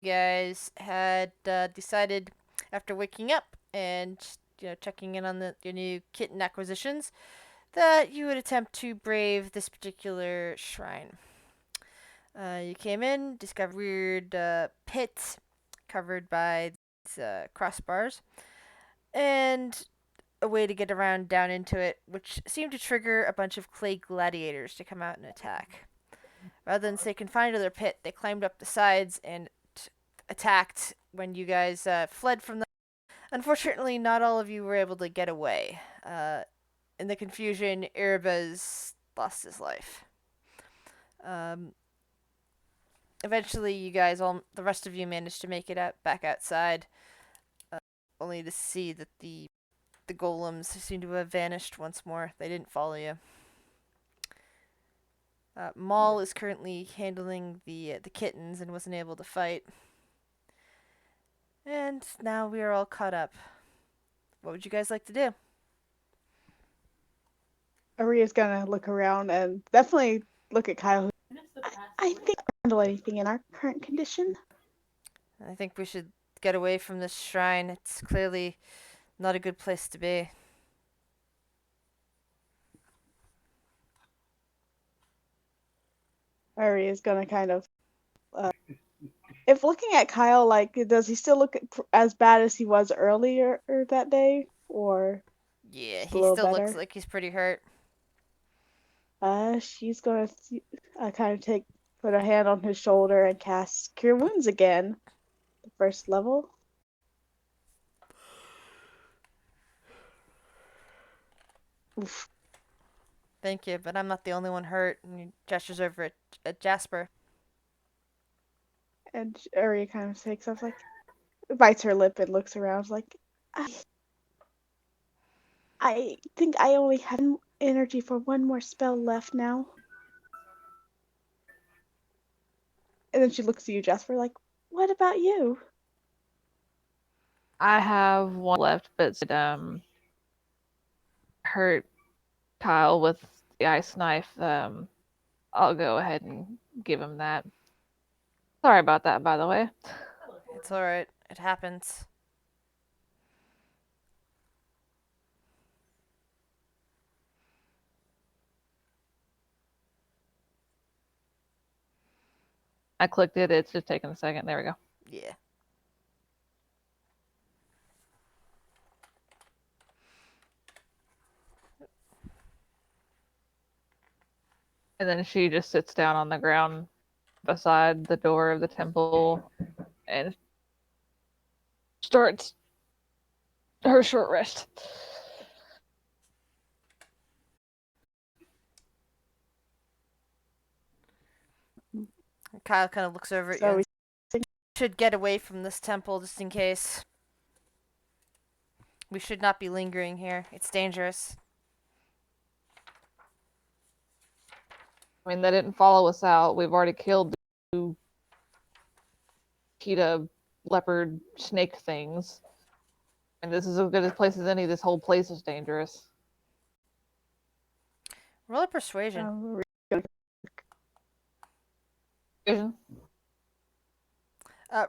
You guys had decided after waking up and checking in on your new kitten acquisitions that you would attempt to brave this particular shrine. You came in, discovered a weird pit covered by these, crossbars, and a way to get around down into it, which seemed to trigger a bunch of clay gladiators to come out and attack. Rather than stay confined to their pit, they climbed up the sides and attacked when you guys fled from them. Unfortunately, not all of you were able to get away. In the confusion, Erebus lost his life. Um, Eventually, you guys, the rest of you, managed to make it back outside, only to see that the golems seem to have vanished once more. They didn't follow you. Maul is currently handling the kittens and wasn't able to fight. And now we are all caught up. What would you guys like to do? Aria's gonna look around and definitely look at Kyle. I think we can handle anything in our current condition. I think we should get away from this shrine. It's clearly not a good place to be. Aria's gonna kind of, if looking at Kyle, like, does he still look as bad as he was earlier that day, or Yeah, just a he little still looks better? like he's pretty hurt. She's gonna kind of put a hand on his shoulder and cast Cure Wounds again, the first level. Oof. Thank you, but I'm not the only one hurt. And he gestures over at Jasper. And Aria kind of takes off, like, bites her lip and looks around, like, I think I only have energy for one more spell left now. And then she looks at you, Jasper, like, what about you? I have one left, but hurt Kyle with the ice knife. I'll go ahead and give him that. Sorry about that, by the way. It's alright. It happens. I clicked it. It's just taking a second. There we go. Yeah. And then she just sits down on the ground beside the door of the temple and starts her short rest. Kyle kind of looks over at you So and should get away from this temple just in case. We should not be lingering here. It's dangerous. I mean, they didn't follow us out. We've already killed two cheetah leopard snake things. And this is as good a place as any. This whole place is dangerous. Roll a persuasion. Vision?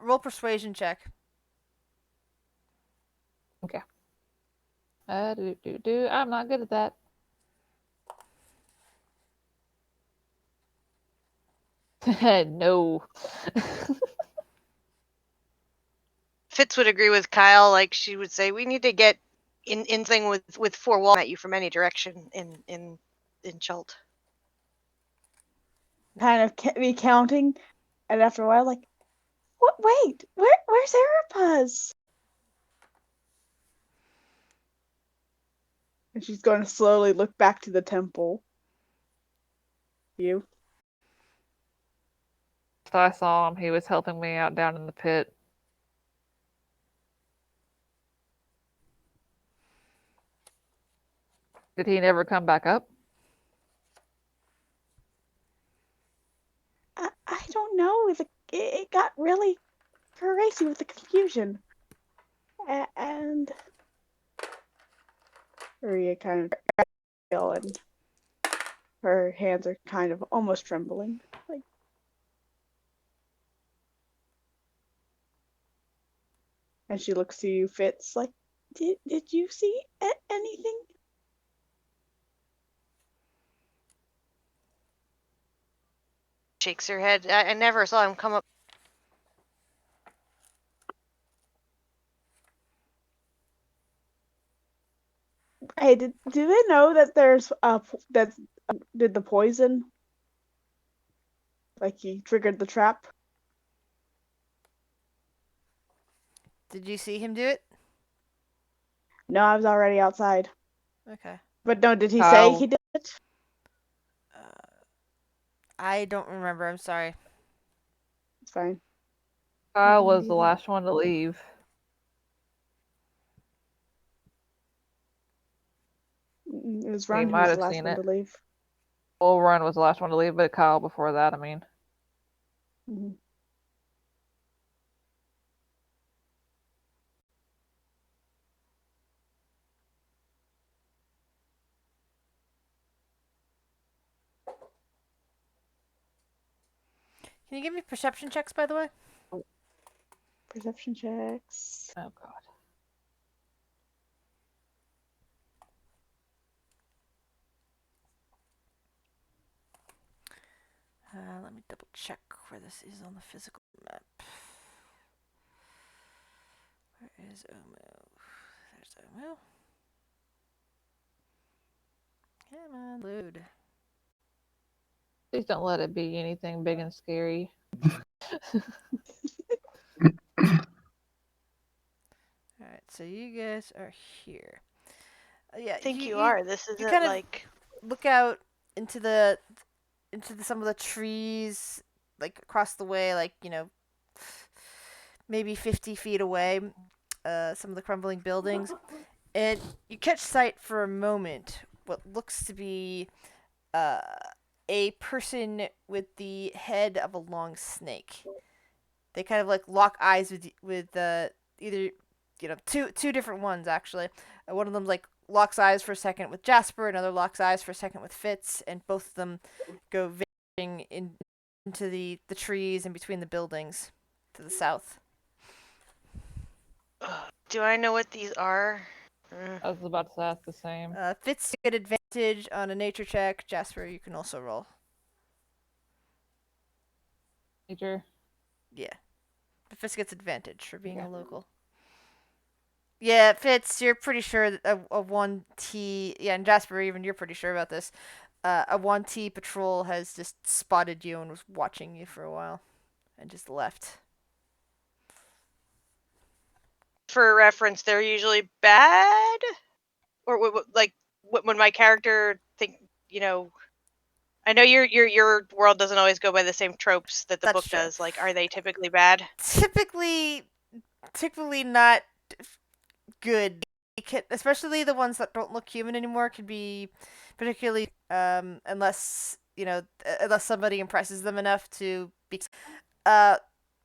Roll persuasion check. Okay. I'm not good at that. No. Fitz would agree with Kyle. Like, she would say, we need to get in thing with four walls at you from any direction in Chult. kind of be counting, and after a while, like, what? Wait, where's Erebus? And she's going to slowly look back to the temple. You. So I saw him. He was helping me out down in the pit. Did he never come back up? I don't know. It got really crazy with the confusion. And Maria kind of fell, and her hands are kind of almost trembling. Like, And she looks to you, Fitz, like, did you see anything? Shakes her head. I never saw him come up. Hey, do they know that there's that did the poison? Like he triggered the trap? Did you see him do it? No, I was already outside. Okay. But no, did he say Kyle, he did it? I don't remember. I'm sorry. It's fine. Kyle Don't was the either. last one to leave. It was He Ron who might was the have last seen one it. to leave. Well, Run was the last one to leave, but Kyle before that, I mean. Mhm. Can you give me perception checks, by the way? Perception checks. Oh, God. Let me double check where this is on the physical map. Where is Omu? There's Omu. Come on, load. Please don't let it be anything big and scary. Alright, so you guys are here. Yeah, I think you you are. This you isn't kind of like. look out into the some of the trees, like across the way, like maybe 50 feet away. Some of the crumbling buildings, and you catch sight for a moment what looks to be uh, a person with the head of a long snake. They kind of like lock eyes with either two different ones actually. One of them like locks eyes for a second with Jasper, another locks eyes for a second with Fitz, and both of them go varying into the trees and between the buildings to the south. Do I know what these are? I was about to ask the same. Fitz get advantage on a nature check. Jasper, you can also roll. Teacher? Yeah, but Fitz gets advantage for being Okay. a local. Yeah, Fitz, you're pretty sure that a 1T. Yeah, and Jasper, even you're pretty sure about this. A 1T patrol has just spotted you and was watching you for a while and just left. For reference, they're usually bad, or like when my character think I know your world doesn't always go by the same tropes that the That's book true. does. Like, are they typically bad? Typically not good. Especially the ones that don't look human anymore could be particularly unless unless somebody impresses them enough to be uh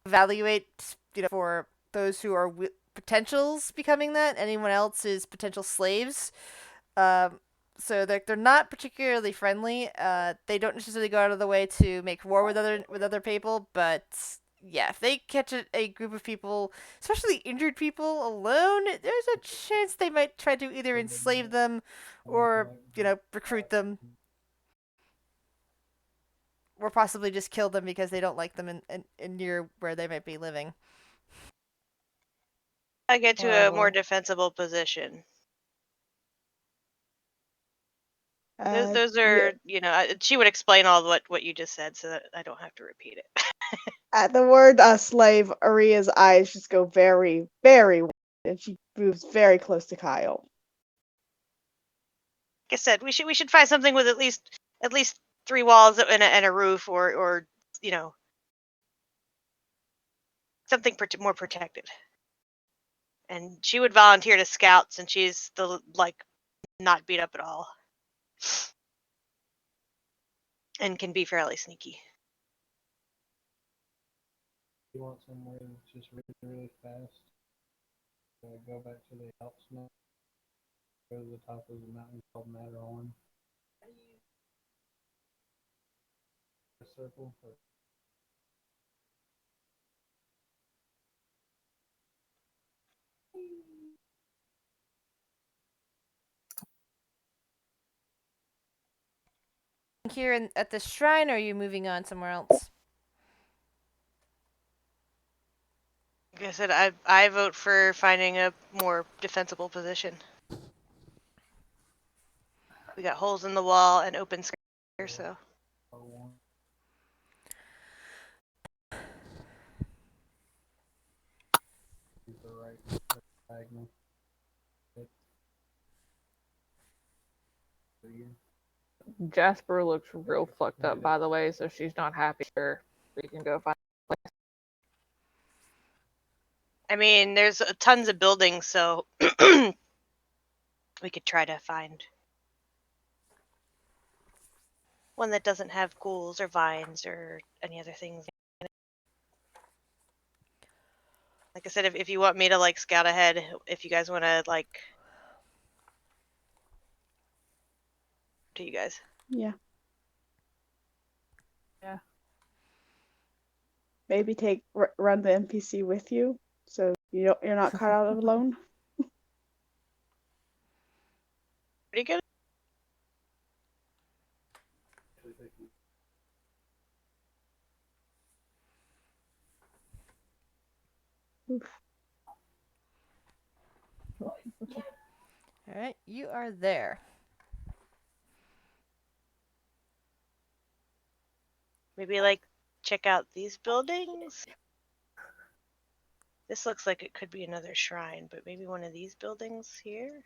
evaluate for those who are potentials becoming that. Anyone else is potential slaves. Um, so they're not particularly friendly. They don't necessarily go out of the way to make war with other people, but yeah, if they catch a group of people, especially injured people, alone, there's a chance they might try to either enslave them or recruit them, or possibly just kill them because they don't like them in near where they might be living. I get to a more Horrible. defensible position. Uh, Those yeah. are, she would explain all what you just said, so that I don't have to repeat it. At the word slave, Aria's eyes just go very, very wide, and she moves very close to Kyle. Like I said, we should find something with at least 3 walls and a roof, or something more protected. And she would volunteer to scout since she's not beat up at all, and can be fairly sneaky. You want somewhere that's just really, really fast? Go back to the Alps now. Go to the top of the mountain called Matterhorn. A circle. Or... here at the shrine, or are you moving on somewhere else? Like I said, I vote for finding a more defensible position. We got holes in the wall and open square, so. The right diagonal. Jasper looks real fucked up, by the way, so she's not happy. Sure, we can go find. I mean, there's tons of buildings, so we could try to find one that doesn't have ghouls or vines or any other things. Like I said, if you want me to like scout ahead, if you guys want to like, to you guys. Yeah. Yeah. Maybe run the NPC with you, so you're not caught out alone. Pretty good. All right, you are there. Maybe like check out these buildings. This looks like it could be another shrine, but maybe one of these buildings here.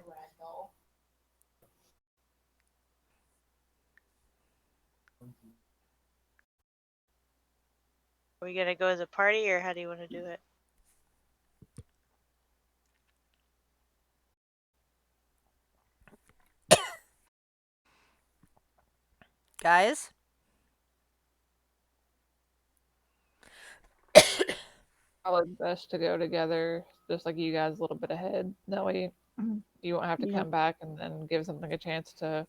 Are we gonna go as a party, or how do you want to do it? Guys? Probably best to go together, just like you guys a little bit ahead. That way you won't have to Yeah. come back and then give something a chance to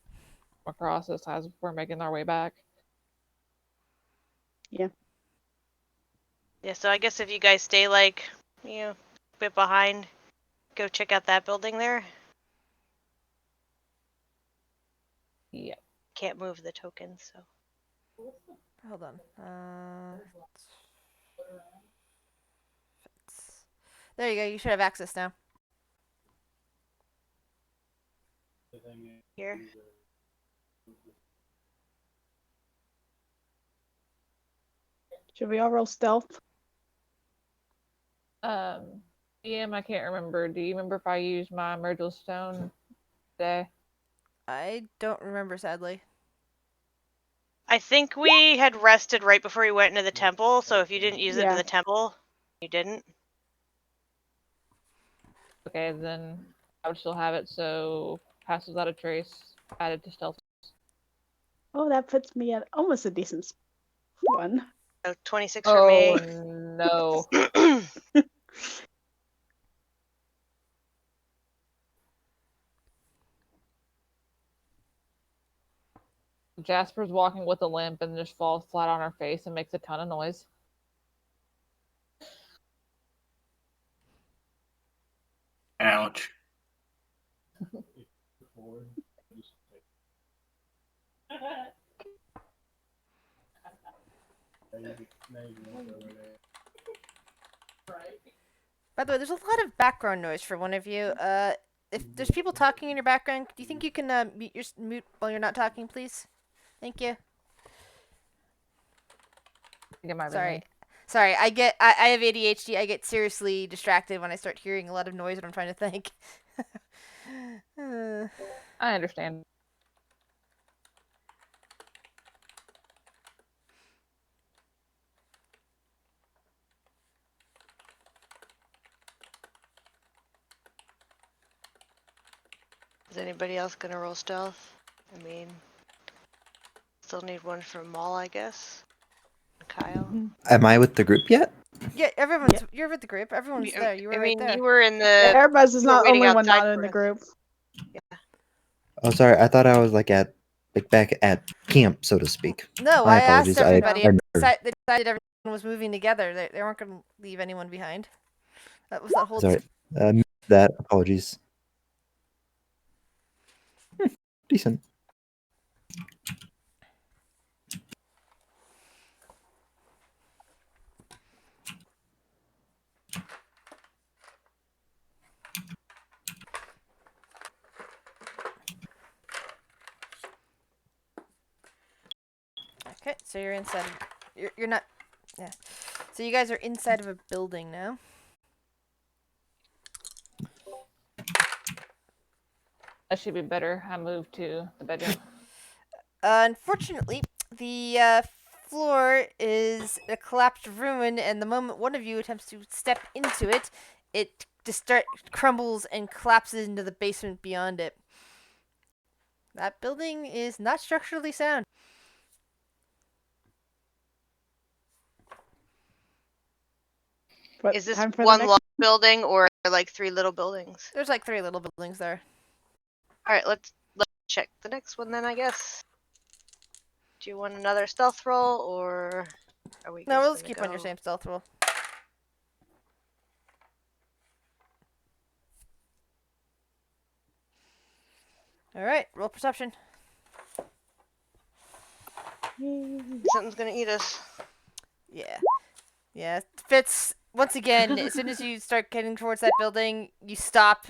come across us as we're making our way back. Yeah. Yeah, so I guess if you guys stay like, a bit behind, go check out that building there. Yeah. Can't move the token, so. Hold on. There you go. You should have access now. Here. Should we all roll stealth? DM, I can't remember. Do you remember if I used my Myrtle Stone today? I don't remember, sadly. I think we had rested right before we went into the temple, so if you didn't use it in Yeah. the temple, you didn't. Okay, then I would still have it, so pass without a trace, added to stealth. Oh, that puts me at almost a decent one. So 26 for Oh me. no. Jasper's walking with a limp and just falls flat on her face and makes a ton of noise. Ouch. By the way, there's a lot of background noise for one of you. If there's people talking in your background, do you think you can mute while you're not talking, please? Thank you. It might be Sorry. me. Sorry, I have ADHD. I get seriously distracted when I start hearing a lot of noise when I'm trying to think. I understand. Is anybody else gonna roll stealth? I mean, still need one from Maul, I guess. Kyle. Am I with the group yet? Yeah, everyone's you're with the group. Everyone's there. You were I right mean, there. you were in the. Airbus is you were not the waiting only one outside not in for the us. group. Oh, sorry. I thought I was like back at camp, so to speak. No, My I asked apologies. everybody. I and heard. They decided everyone was moving together. They weren't going to leave anyone behind. That was that whole. Sorry. Missed that. Apologies. Decent. Okay, so you're inside. You're not. Yeah. So you guys are inside of a building now. That should be better. I moved to the bedroom. Unfortunately, the floor is a collapsed ruin, and the moment one of you attempts to step into it, it just crumbles and collapses into the basement beyond it. That building is not structurally sound. But Is this time for the one next. long building or like 3 little buildings? There's like 3 little buildings there. All right, let's check the next one then, I guess. Do you want another stealth roll, or are we? No, just we'll just gonna keep on your go- same stealth roll. All right, roll perception. Something's gonna eat us. Yeah. Yeah. Fitz, once again, as soon as you start getting towards that building, you stop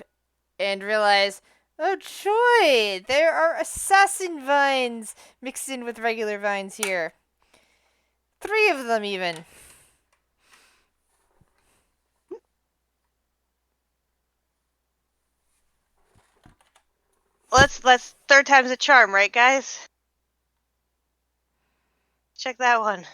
and realize, oh joy, there are assassin vines mixed in with regular vines here. 3 of them, even. Let's third time's a charm, right, guys? Check that one.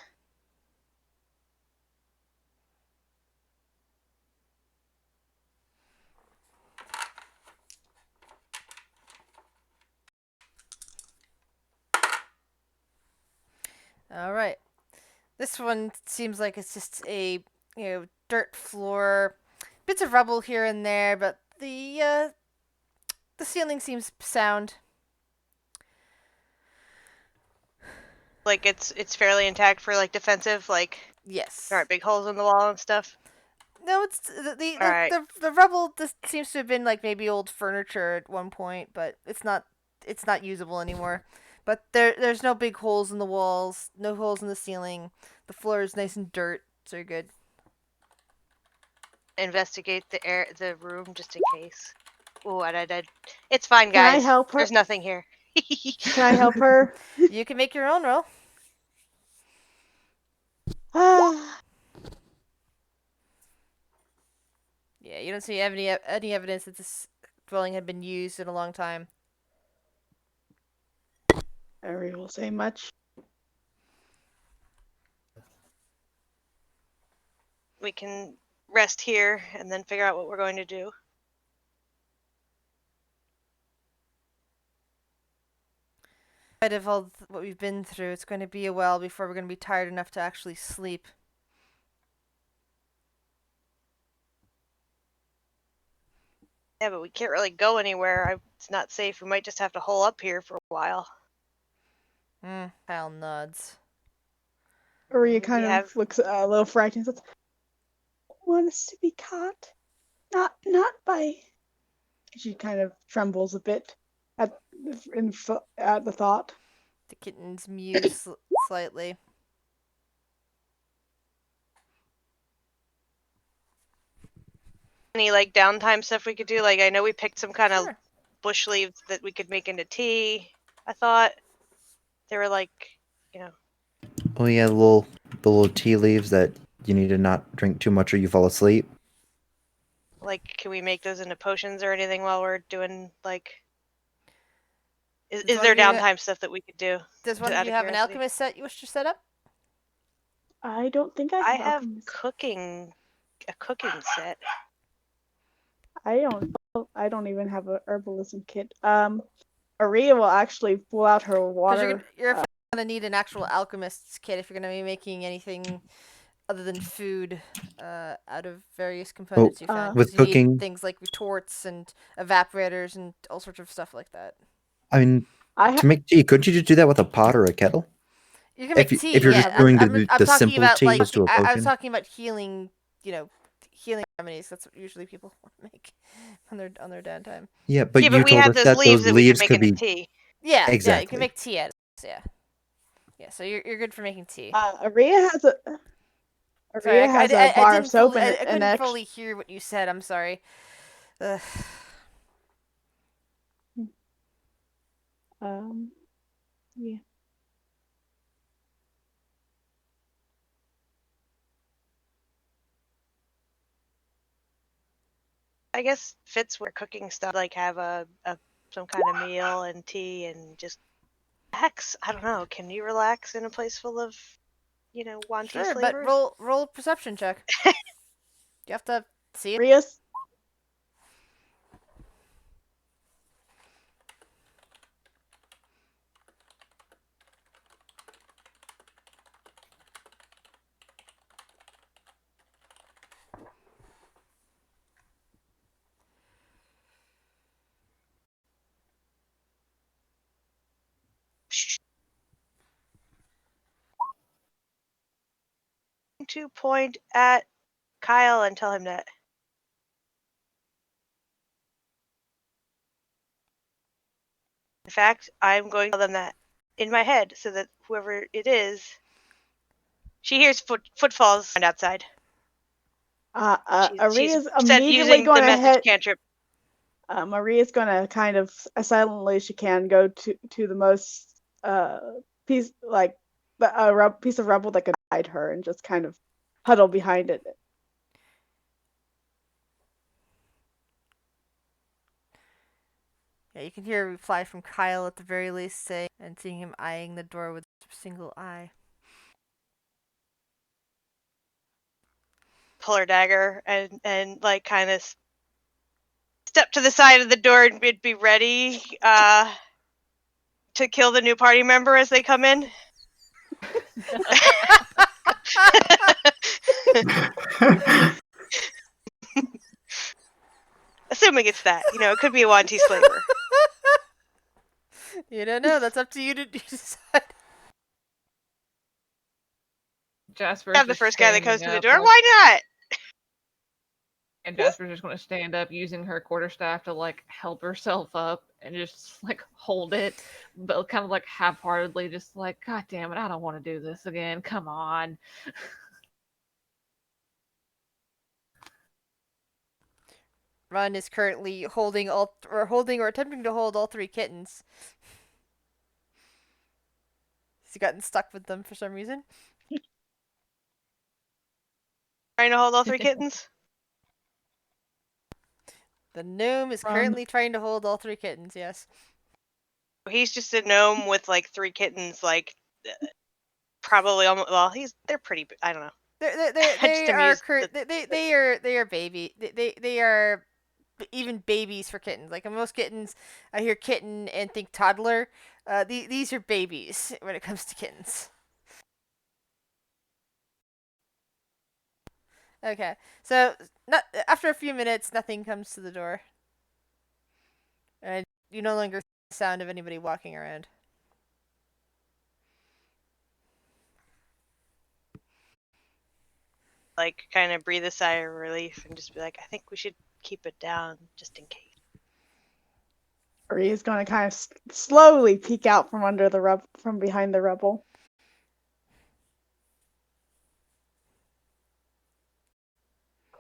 All right. This one seems like it's just a, dirt floor, bits of rubble here and there, but the ceiling seems sound. Like it's fairly intact for like defensive. Like Yes. there aren't big holes in the wall and stuff. No, it's the All right. the rubble. This seems to have been like maybe old furniture at one point, but it's not usable anymore. But there's no big holes in the walls, no holes in the ceiling. The floor is nice and dirt, so you're good. Investigate the room just in case. Oh, I did. It's fine, Can I guys. help her? There's nothing here. Can I help her? You can make your own roll. Yeah, you don't see any evidence that this dwelling had been used in a long time. Ari will say much. We can rest here and then figure out what we're going to do. In spite of all what we've been through, it's going to be a while before we're going to be tired enough to actually sleep. Yeah, but we can't really go anywhere. It's not safe. We might just have to hole up here for a while. Kyle nods. Aria We kind of have- looks a little frightened. Says, "Want us to be caught? Not by." She kind of trembles a bit at the thought. The kittens muse slightly. Any like downtime stuff we could do? Like I know we picked some kind of Sure. bush leaves that we could make into tea. I thought they were like, you know, Oh yeah, the little tea leaves that you need to not drink too much or you fall asleep. like can we make those into potions or anything while we're doing like? Is Does one there of you ha- downtime stuff that we could do? Does one Just of out you of have an curiosity. alchemist set you wish to set up? I don't think I I have have alchemist. a cooking set. I don't even have a herbalism kit. Aria will actually pull out her Because water. you're going to need an actual alchemist's kit if you're going to be making anything other than food out of various components you found. with 'Cause you need cooking- things like retorts and evaporators and all sorts of stuff like that. I mean, I to make tea, couldn't you just do that with a pot or a kettle? You can make If tea. you're Yeah, just doing I'm the talking simple about tea like as to a I was potion. talking about healing. Healing remedies. That's what usually people make on their downtime. Yeah, but Yeah, you but we told have us those that leaves those that we leaves could could make be into tea. Yeah, yeah, you Exactly. can make tea out of this. Yeah, yeah. So you're good for making tea. Aria has a Sorry, Aria has a bar of didn't soap fully, I and couldn't an fully hear what you said. I'm sorry. Ugh. yeah. I guess Fitz were cooking stuff, like have some kind of meal and tea and just relax. I don't know. Can you relax in a place full of, wanty Sure, but slavers? roll a perception check. You have to see it. Rias, To point at Kyle and tell him that. In fact, I'm going to tell them that in my head so that whoever it is, she hears footfalls outside. She's Aria's immediately using the going to message head. cantrip. Maria's going to kind of, as silently as she can, go to the most piece piece of rubble that could hide her, and just kind of huddle behind it. Yeah, you can hear a reply from Kyle at the very least, saying, and seeing him eyeing the door with a single eye. Pull her dagger and like kind of step to the side of the door and be ready to kill the new party member as they come in. Assuming it's that, it could be a wanty slaver. You don't know. That's up to you to decide. Jasper Have the just first guy that comes standing to the up, door. like, Why not? and Jasper's just going to stand up using her quarterstaff to like help herself up and just like hold it, but kind of like half-heartedly, just like, God damn it, I don't want to do this again. Come on. Ron is currently holding or attempting to hold all three kittens. He's gotten stuck with them for some reason. Trying to hold all three kittens. The gnome is Ron. currently trying to hold all three kittens. Yes. He's just a gnome with like three kittens, like probably almost. Well, they're pretty. I don't know. They are baby. They are even babies for kittens. Like most kittens, I hear kitten and think toddler. These are babies when it comes to kittens. Okay, so after a few minutes, nothing comes to the door, and you no longer hear the sound of anybody walking around. Like kind of breathe a sigh of relief and just be like, I think we should keep it down just in case. Maria's going to kind of slowly peek out from under the from behind the rubble.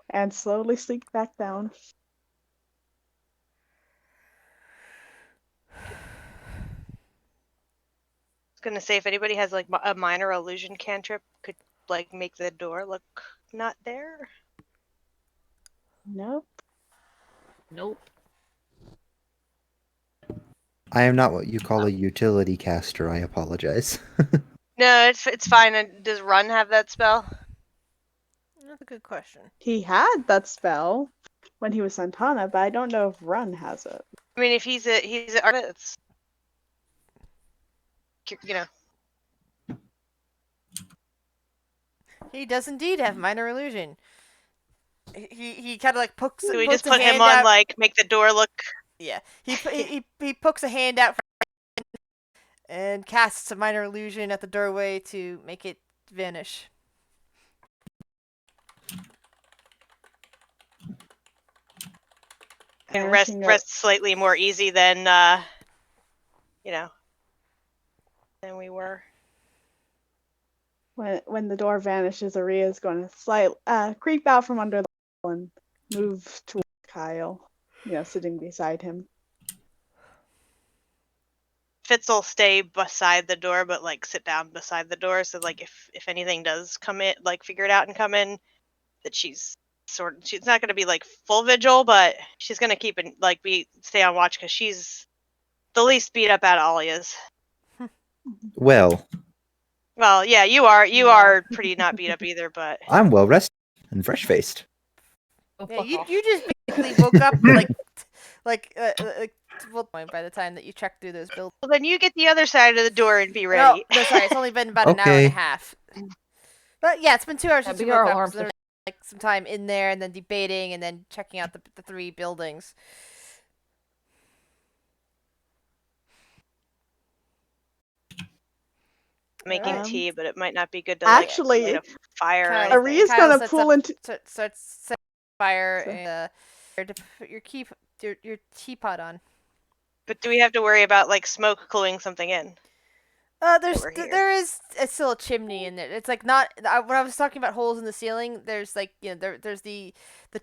And slowly slink back down. I was gonna say, if anybody has like a minor illusion cantrip, could like make the door look not there. Nope. Nope. I am not what you call a utility caster. I apologize. No, it's fine. Does Run have that spell? That's a good question. He had that spell when he was Santana, but I don't know if Run has it. I mean, if he's an artist, He does indeed have minor illusion. He kind of like pokes. do we pokes just a put him hand on out. like make the door look? Yeah, he pokes a hand out and casts a minor illusion at the doorway to make it vanish. And Vanishing rest slightly more easy than than we were. When the door vanishes, Aria's going to creep out from under the wall and move towards Kyle, sitting beside him. Fitz will stay beside the door, but like sit down beside the door, so like if anything does come in, like figure it out and come in, that she's she's not going to be like full vigil, but she's going to keep it like stay on watch because she's the least beat up out of all yous. Well, Well, yeah, you are pretty not beat up either, but I'm well rested and fresh faced. Oh, Yeah, fuck you off. you just basically woke up like point by the time that you checked through those buildings. well, then you get the other side of the door and be ready. No, sorry, it's only been about an hour and a Okay. half. But yeah, it's been 2 hours Yeah, since but you your woke up. alarm So there was like some time in there, and then debating, and then checking out the 3 buildings. Making Alright. tea, but it might not be good to Actually, light a fire or Kyle, anything. Aria's Kyle gonna sets pull up, into. starts setting fire So- and to put your teapot on. But do we have to worry about like smoke cooling something in? we're here. There is still a chimney in there. It's like not when I was talking about holes in the ceiling. There's like there's the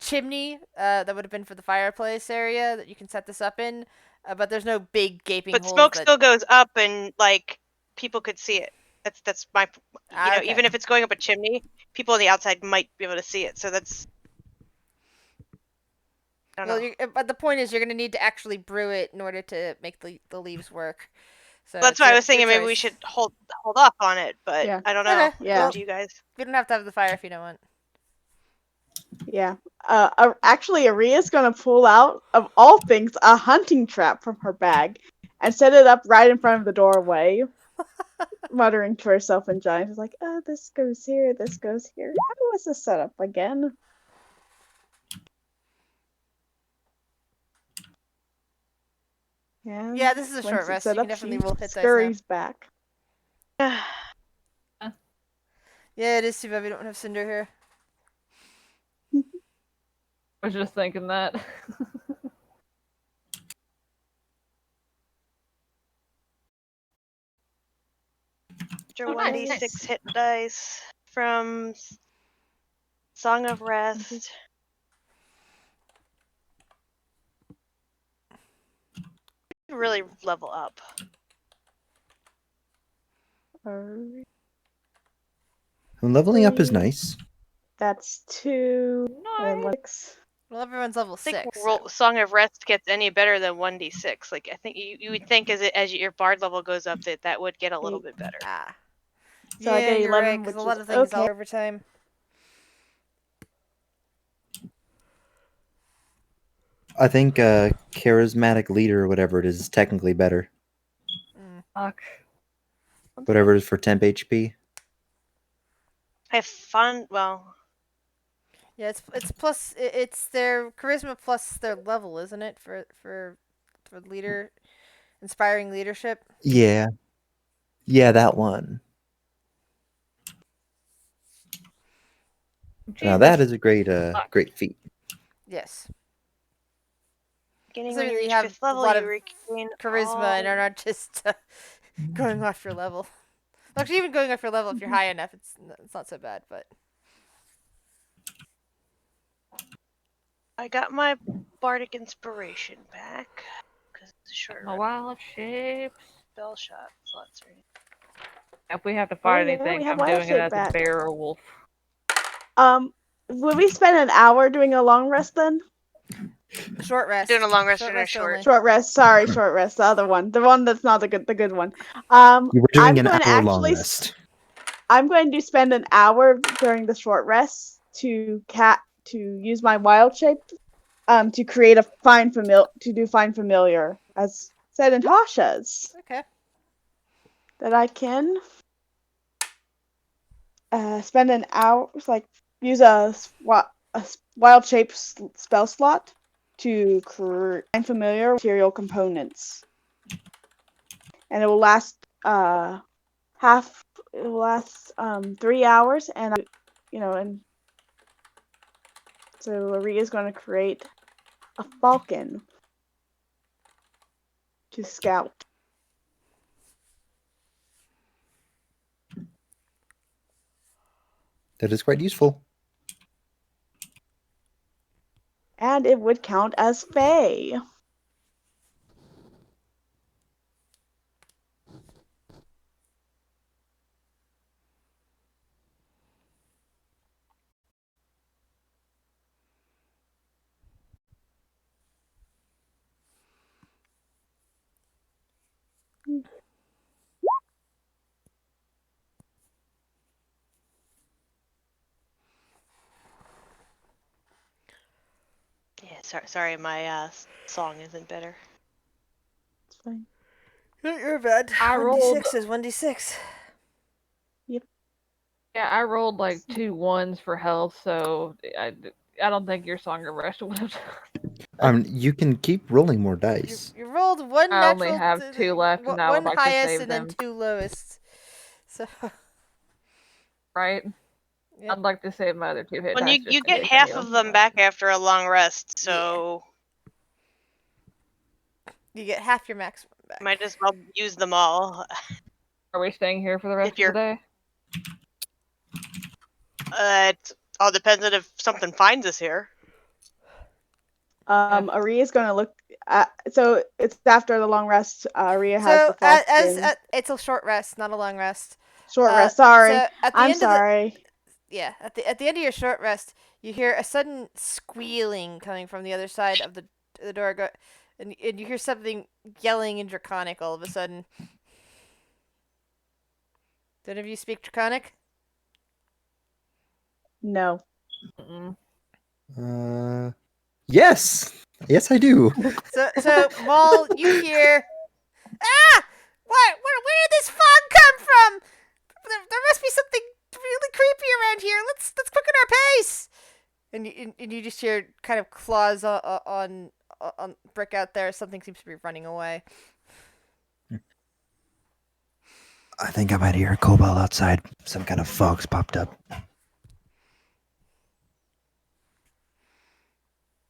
chimney that would have been for the fireplace area that you can set this up in, but there's no big gaping But holes. smoke that, still goes up, and like people could see it. That's my okay. even if it's going up a chimney, people on the outside might be able to see it. So that's I don't know. But the point is, you're gonna need to actually brew it in order to make the leaves work. So That's it's why I your- was thinking your maybe we choice. should hold off on it, but Yeah. I don't know. Okay, Yeah. Up to you guys. We don't have to have the fire if you don't want. Yeah. Actually, Aria's gonna pull out, of all things, a hunting trap from her bag and set it up right in front of the doorway, muttering to herself in giant. She's like, "Oh, this goes here, this goes here. How was this set up again?" Yeah, this is a short once it's rest. set You can up, definitely she roll hit dice now. scurries back. Yeah, it is too bad we don't have Cinder here. I was just thinking that. After Oh, nice, 1d6 nice. hit dice from Song of Rest. Really level up. Alright. Leveling up is nice. That's 2 and then Nice. 6. Well, everyone's level I think 6. So. Song of Rest gets any better than 1d6. Like I think you would think as your bard level goes up that would get a little bit better. Ah. So yeah, I get you're 11, right, because which a lot is of things okay. all over time. I think charismatic leader or whatever it is technically better. Fuck. Whatever it is for temp HP. I have fun. Well, Yeah, it's plus it's their charisma plus their level, isn't it? For leader, inspiring leadership. Yeah. Yeah, that one. Now that Jesus. is a great feat. Yes. beginning So when you you reach have 5th level, a lot you of regain charisma and are not just going off your level. Actually, even going off your level, if you're high enough, it's not so bad. But I got my bardic inspiration back because it's a short My wild shapes. spell shot slots. Right? If we have to Oh, fight yeah, anything, we have I'm wild doing it shape as a back. bear or wolf. Would we spend an hour doing a long rest then? short rest. Doing a long rest or a rest short? only. Short rest. Sorry, short rest. The other one, the one that's not the good one. You were doing I'm an going to hour long actually. rest. I'm going to spend an hour during the short rest to use my wild shape, to create a find familiar, as said in Tasha's, Okay. that I can spend an hour, use a wild shape spell slot to find familiar material components, and it will last It will last 3 hours, and and so Aria is going to create a falcon to scout. That is quite useful. And it would count as Fae. Sorry, my song isn't better. It's fine. You're bad. I rolled. 1d6 is 1d6. Yeah, I rolled like 2 ones for health, so I don't think your Song of Rest would have. You can keep rolling more dice. You rolled one I only natural, have 2 left, and I would one like to highest, save and then them. 2 lowest. So, Right? yeah. I'd like to save my other 2 hit When dice you just in get case I half need of them. them back after a long rest, so You get half your maximum back. might as well use them all. Are we staying here for the rest If of the you're, day? it all depends on if something finds us here. Aria's gonna look at, so it's after the long rest. Aria has So, the falcon. it's a short rest, not a long rest. Short rest. Sorry. So at the I'm end sorry. of at the end of your short rest, you hear a sudden squealing coming from the other side of the door, and you hear something yelling in Draconic all of a sudden. Do any of you speak Draconic? No. Yes, yes, I do. So Maul, you hear, where did this fog come from? There must be something really creepy around here. Let's quicken our pace. And you just hear kind of claws on brick out there. Something seems to be running away. I think I might hear a kobold outside. Some kind of fog's popped up.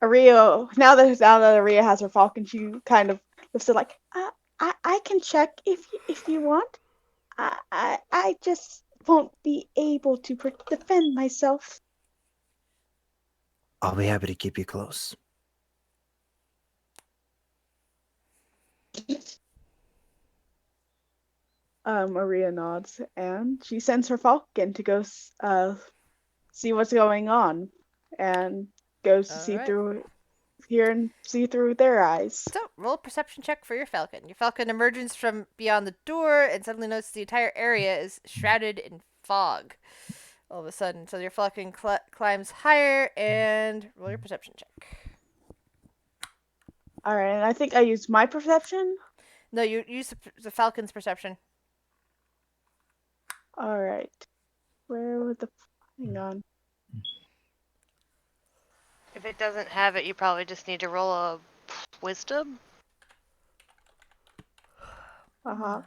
Aria, now that Aria has her falcon, she kind of lifts it like, I can check if you want. I just won't be able to defend myself. I'll be happy to keep you close. Maria nods, and she sends her falcon to go see what's going on, and goes to see Alright. through here and see through their eyes. So roll a perception check for your falcon. Your falcon emerges from beyond the door and suddenly notices the entire area is shrouded in fog. All of a sudden, so your falcon climbs higher and roll your perception check. All right, and I think I used my perception. No, you use the falcon's perception. All right, where would the hang on? If it doesn't have it, you probably just need to roll a wisdom. Uh-huh.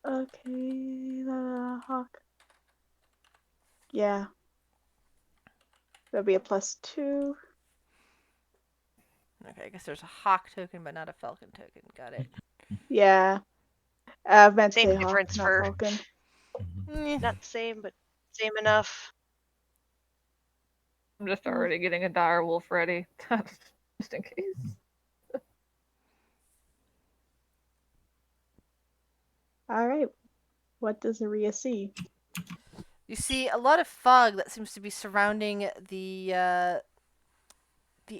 Okay, the hawk. Yeah. That'll be a +2. Okay, I guess there's a hawk token, but not a falcon token. Got it. Yeah. I meant to Same say hawk, difference not for falcon. not the same, but same enough. I'm just already getting a dire wolf ready, just in case. All right. What does Aria see? You see a lot of fog that seems to be surrounding the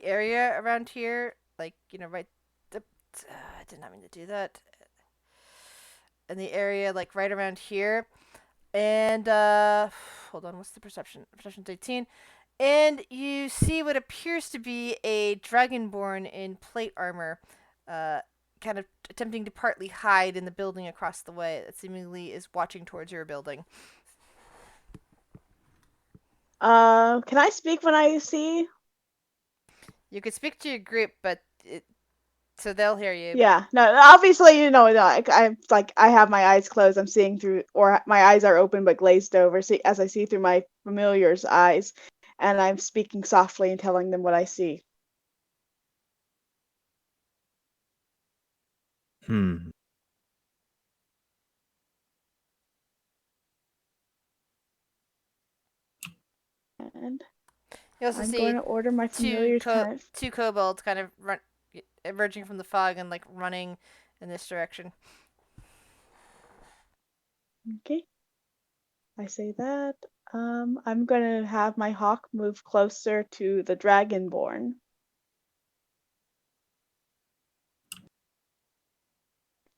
area around here, like right. I did not mean to do that. In the area, like right around here, and hold on, what's the perception? Perception's 18, and you see what appears to be a dragonborn in plate armor, kind of attempting to partly hide in the building across the way that seemingly is watching towards your building. Can I speak when I see? You could speak to your group, but so they'll hear you. Yeah, no, obviously, I have my eyes closed. I'm seeing through, or my eyes are open but glazed over. As I see through my familiar's eyes, and I'm speaking softly and telling them what I see. And You also I'm see going to order my familiar's kind of. two kobolds kind of emerging from the fog and like running in this direction. Okay. I say that. I'm going to have my hawk move closer to the dragonborn.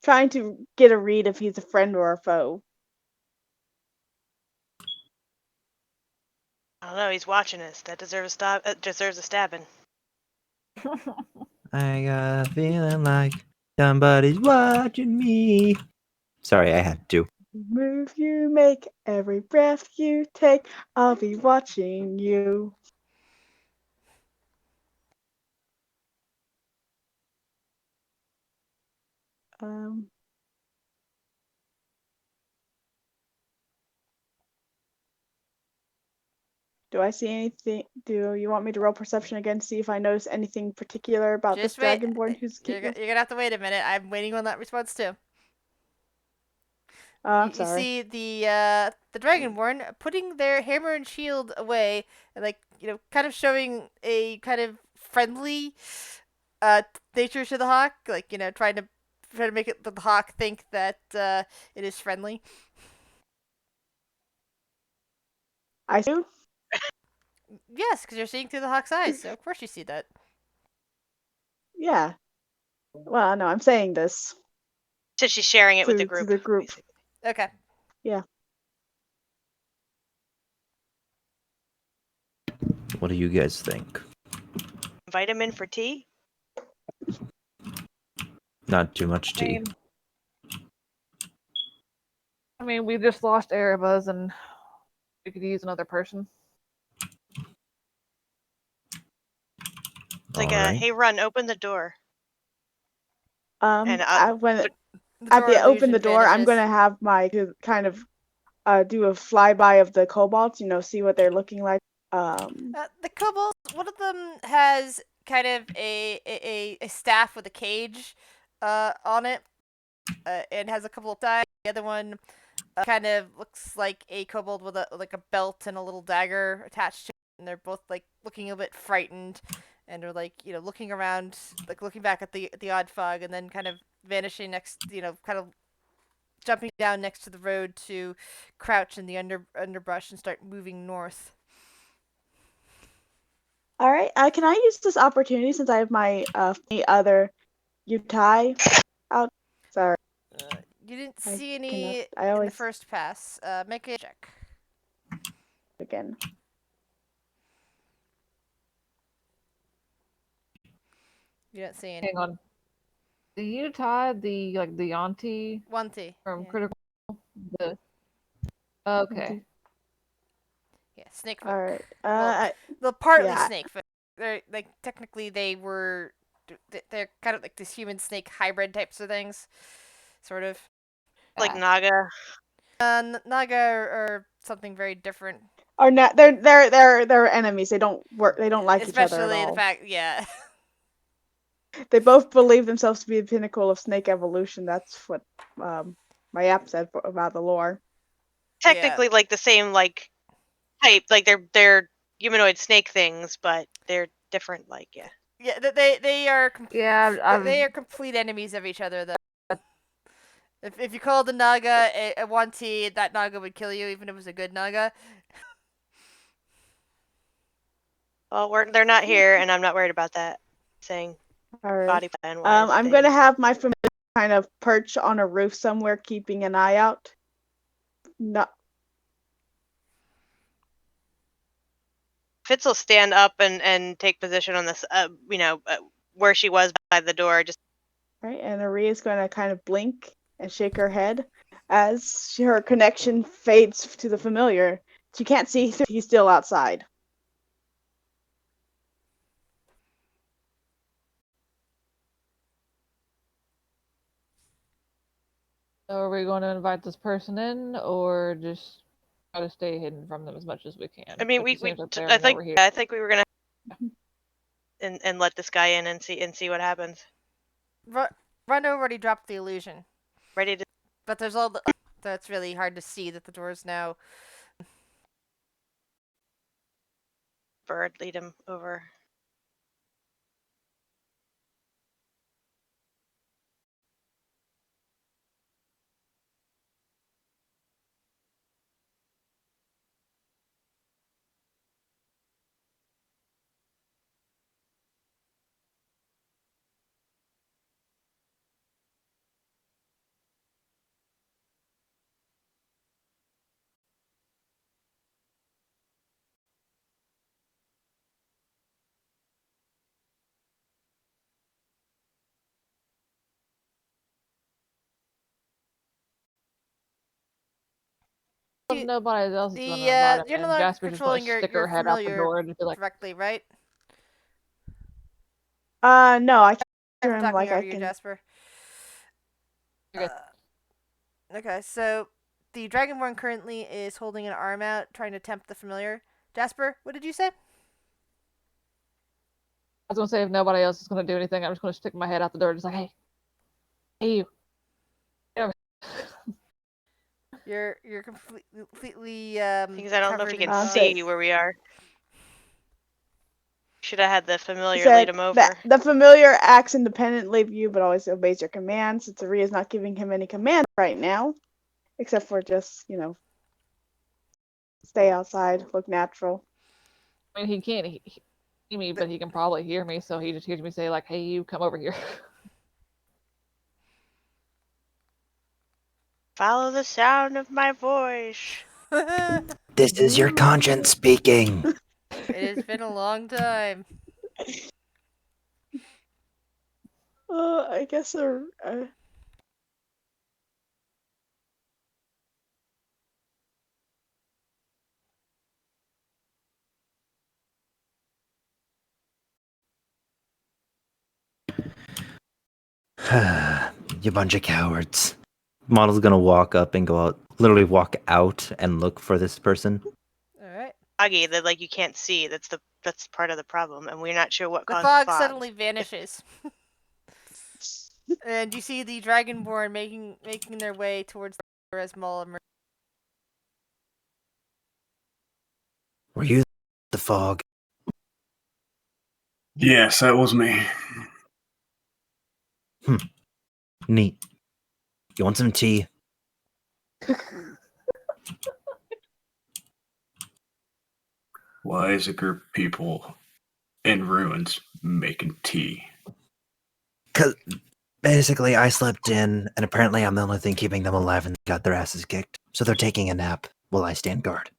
Trying to get a read if he's a friend or a foe. I don't know. He's watching us. That deserves a stop. Deserves a stabbing. I got a feeling like somebody's watching me. Sorry, I had to. Move you make, every breath you take, I'll be watching you. Um, do I see anything? Do you want me to roll perception again, see if I notice anything particular about this Just wait. dragonborn who's You're keeping? gonna have to wait a minute. I'm waiting on that response too. Oh, I'm You sorry. see the dragonborn putting their hammer and shield away, and like kind of showing a kind of friendly uh nature to the hawk, like try to make it the hawk think that it is friendly. I do. Yes, because you're seeing through the hawk's eyes, so of course you see that. Yeah. Well, no, I'm saying this So she's sharing it with the to group. the group. Basically. Okay. Yeah. What do you guys think? Invite him in for tea. Not too much I tea. mean, we just lost Erebus, and we could use another person. It's like All right. hey, run, open the door. And When but The at door the open the illusion door, I'm vanishes. gonna have my kind of do a flyby of the kobolds. See what they're looking like. The kobolds, one of them has kind of a staff with a cage on it, and has a couple of ties. The other one kind of looks like a kobold with a belt and a little dagger attached to it, and they're both like looking a bit frightened, and are like looking around, like looking back at the odd fog, and then kind of vanishing next, kind of jumping down next to the road to crouch in the underbrush and start moving north. All right. Can I use this opportunity since I have my other Utai out? Sorry. You didn't I see cannot. any I in the always first pass. Make a check. again. You didn't see any. Hang on. The Utah, the auntie One T. from Yeah. Critical. The okay. Yeah, snake All folk. right. Well, the partly Yeah. snake folk. They're like technically they were. They're kind of like this human snake hybrid types of things, sort of. like Yeah. Naga. Naga are something very different. Or not? They're enemies. They don't work. They don't like each other at Especially the all. fact, yeah. They both believe themselves to be the pinnacle of snake evolution. That's what my app said about the lore. Yeah. Technically, like the same type. Like they're humanoid snake things, but they're different. Like yeah. Yeah, they are Yeah, they are complete enemies of each other. Though, if you called the Naga a one T, that Naga would kill you, even if it was a good Naga. Well, they're not here, and I'm not worried about that. Saying All right. body plan wise. I'm gonna have my familiar kind of perch on a roof somewhere, keeping an eye out. Not Fitz will stand up and take position on this. Where she was by the door. Just right, and Aria's gonna kind of blink and shake her head as her connection fades to the familiar. She can't see he's still outside. So are we going to invite this person in, or just try to stay hidden from them as much as we can? I mean, Like, we as soon as they're there, I we know think we're here. I think we were gonna and let this guy in and see what happens. Run already dropped the illusion, Ready to but there's all the. So it's really hard to see that the door's now. bird lead him over. If You- nobody else is The gonna invite him you're no in, longer Jasper's just gonna controlling your stick her head out the familiar door and just be like, directly, right? No, I I'm can him talking like over I you, can. Jasper. You're Okay, so the Dragonborn currently is holding an arm out, trying to tempt the familiar. Jasper, what did you say? I was gonna say if nobody else is gonna do anything, I'm just gonna stick my head out the door, just like, hey, you. Yeah. You're completely Because I don't know if covered he in can Uh, fog. so- see where we are. Should have had the He familiar lead said him over. that the familiar acts independently of you, but always obeys your commands. Since Aria is not giving him any commands right now, except for just stay outside, look natural. I mean, he can't see me, but he can probably hear me, so he just hears me say like, hey, you, come over here. Follow the sound of my voice. It This is your conscience speaking. has been a long time. I guess You bunch of cowards. Model's gonna walk up and go out, literally walk out and look for this person. All right. Foggy that like you can't see. That's part of the problem, and we're not sure what The caused fog the fog. suddenly vanishes, and you see the Dragonborn making their way towards the as Maul emerges. Were you the fog? Yes, that was me. Neat. You want some tea? Why is a group of people in ruins making tea? Cause basically I slept in, and apparently I'm the only thing keeping them alive, and they got their asses kicked. So they're taking a nap while I stand guard.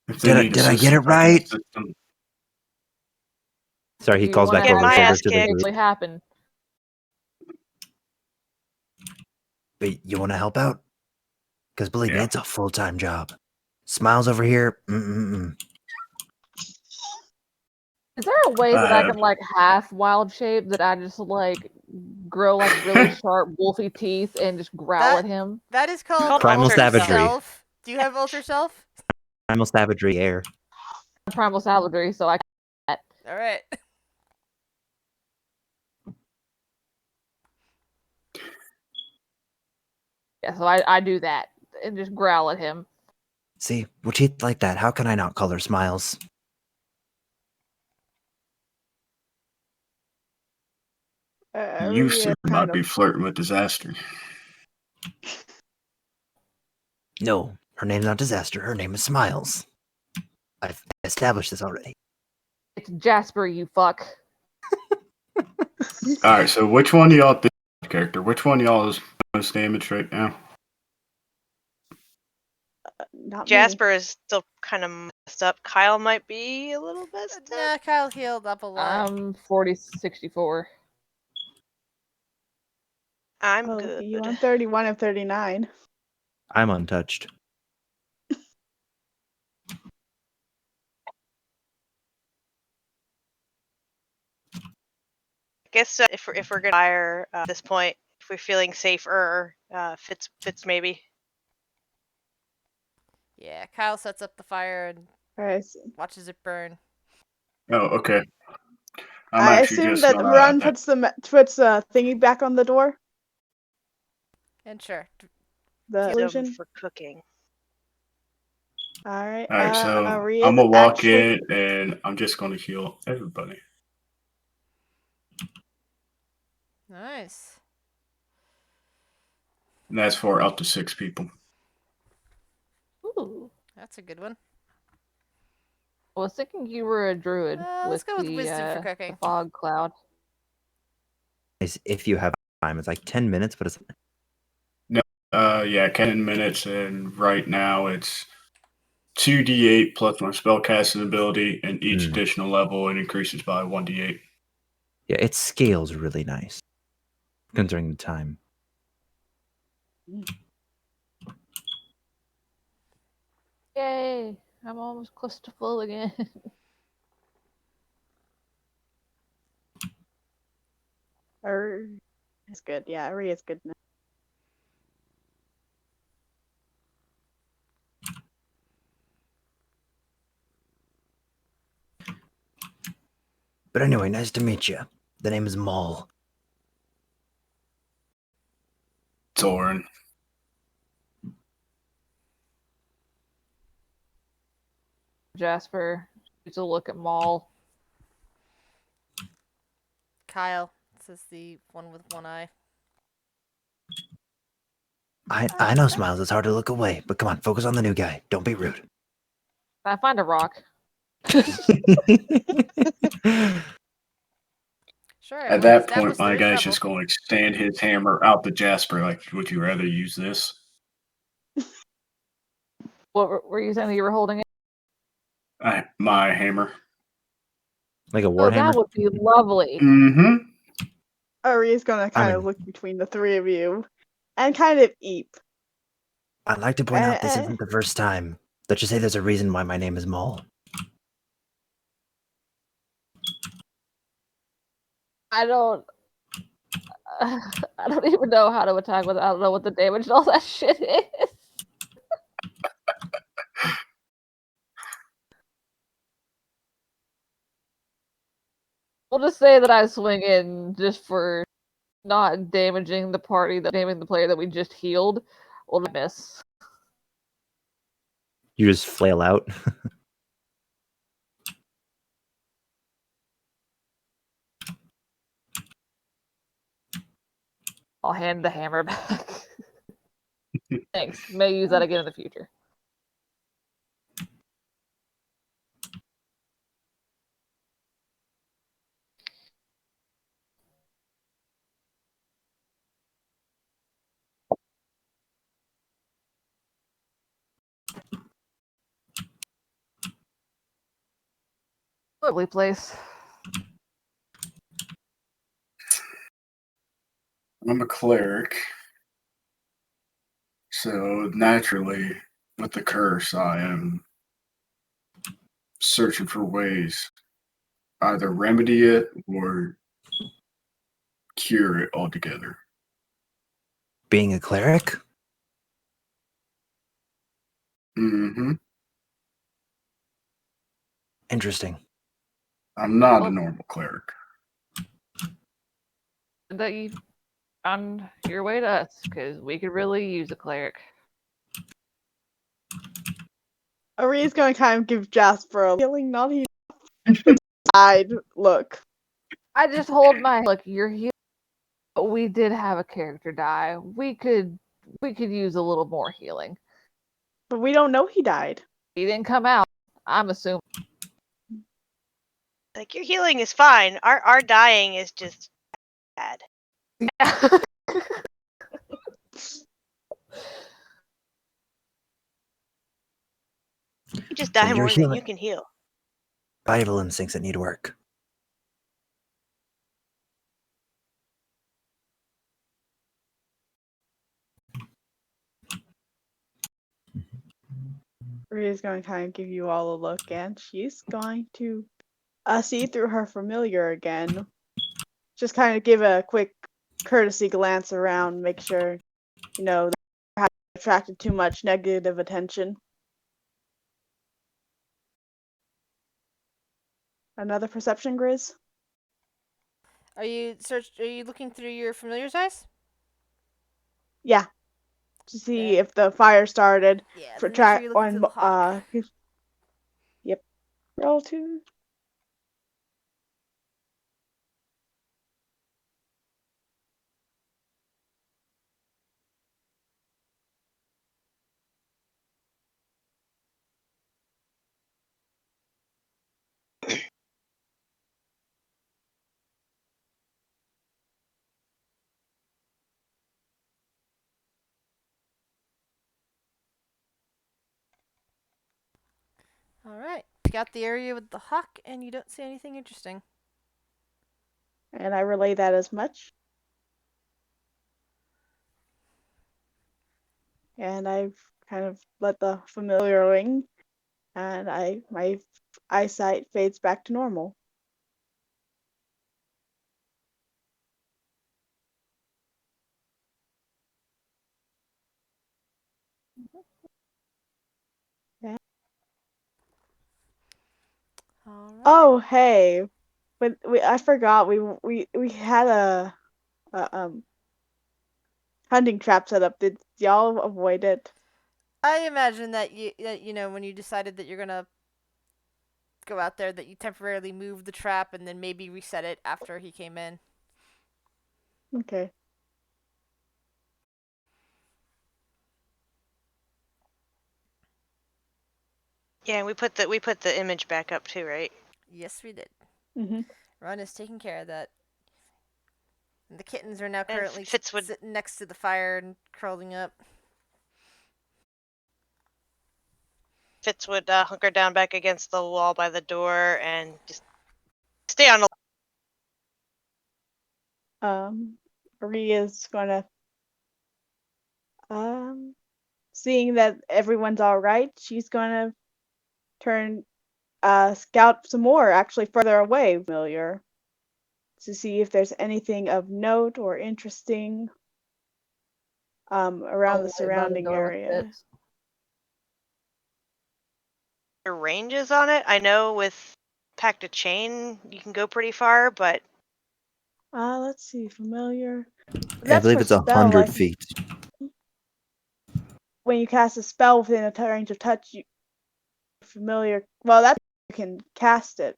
If they need Did I get it assistance, I can right? assist them. Sorry, he If you calls wanna back Get over my shoulder ass to the kicked. group. actually happen. But you want to help out? Because believe me, Yeah. it's a full-time job. Smiles over here. Mm-mm-mm. Is there a way that I Uh, can like half wild shape that I just like grow like really sharp wolfy teeth and just growl at him? That is called Called Primal Ultra savagery. Self. Do you have Ultra Self? Primal savagery air. Primal savagery, so I can. All right. Yeah, so I do that and just growl at him. See, with teeth like that, how can I not call her Smiles? you, Aria sir, kind might of be flirting with disaster. No, her name's not Disaster. Her name is Smiles. I've established this already. It's Jasper, you fuck. Alright, so which one of y'all, this character, which one of y'all is most damaged right now? not me. Jasper is still kind of messed up. Kyle might be a little messed up. Nah, Kyle healed up a lot. I'm 40-64. I'm Well, good. you on 31 and 39. I'm untouched. I guess if we're gonna fire at this point, if we're feeling safer, Fitz maybe. Yeah, Kyle sets up the fire and All right. watches it burn. Oh, okay. I'm I actually assume just that Run puts the thingy back on the door. And sure. The Use 'em illusion. for cooking. All right. Alright, so Aria's I'm gonna walk actually- in and I'm just gonna heal everybody. Nice. And that's for up to 6 people. Ooh. That's a good one. I was thinking you were a druid Let's go with the, wisdom for the cooking. fog cloud. If you have time, it's like 10 minutes, but it's Yeah, 10 minutes, and right now it's 2d8 plus my spellcasting ability, and each additional level it increases by 1d8. yeah, it scales really nice considering the time. Yay! I'm almost close to full again. It's good. Yeah, Ari is good now. But anyway, nice to meet you. The name is Maul. Torin. Jasper shoots a look at Maul. Kyle, says the one with one eye. I know, Smiles. It's hard to look away, but come on, focus on the new guy. Don't be rude. I find a rock. Sure. At well, we that point, established my there is guy's trouble. just going to extend his hammer out to Jasper. Like, would you rather use this? What were you saying that you were holding it? My hammer. Like a Oh, warhammer? that would be lovely. Mm-hmm. Ari is gonna kind of mean- look between the three of you and kind of eep. I'd like to point out this Eh, isn't the first time that you say there's a reason why my name is Maul. I don't. I don't even know how to attack with. I don't know what the damage and all that shit is. We'll just say that I swing in just for not damaging the party, damaging the player that we just healed. We'll miss. You just flail out. I'll hand the hammer back. Thanks. May use that again in the future. Lovely place. I'm a cleric. So naturally, with the curse, I am searching for ways either remedy it or cure it altogether. Being a cleric? Mm-hmm. Interesting. I'm not Well- a normal cleric. That you on your way to us, because we could really use a cleric. Ari is gonna kind of give Jasper a healing, not healing, side look. I just hold my look. You're healed. We did have a character die. We could use a little more healing. But we don't know he died. He didn't come out. I'm assuming. Like, your healing is fine. Our dying is just bad. You just So die you're more than healing- you can heal. Survival instincts that need work. Ari is gonna kind of give you all a look, and she's going to see through her familiar again. Just kind of give a quick courtesy glance around, make sure, that you haven't attracted too much negative attention. Another perception, Grizz? Are you looking through your familiar's eyes? Yeah. To see Okay. if the fire started. Yeah. For Then make sure track you look on through the hawk. Yep. Roll 2. All right. Got the area with the hawk, and you don't see anything interesting. And I relay that as much. And I've kind of let the familiar ring, and my eyesight fades back to normal. Yeah. All right. Oh, hey, but I forgot we had a hunting trap set up. Did y'all avoid it? I imagine that when you decided that you're gonna go out there, that you temporarily moved the trap and then maybe reset it after he came in. Okay. Yeah, we put the image back up too, right? Yes, we did. Mm-hmm. Ron is taking care of that. And the kittens are now And currently Fitz would sitting next to the fire and curling up. hunker down back against the wall by the door and just stay on the. Maria's gonna seeing that everyone's all right, she's gonna turn scout some more, actually further away, familiar, to see if there's anything of note or interesting around the Oh, right by the surrounding door with area. Fitz. Ranges on it. I know with packed a chain you can go pretty far, but Let's see, familiar. I That's believe for it's spell. 100 Like feet. when you cast a spell within a range of touch, you familiar. Well, that's you can cast it.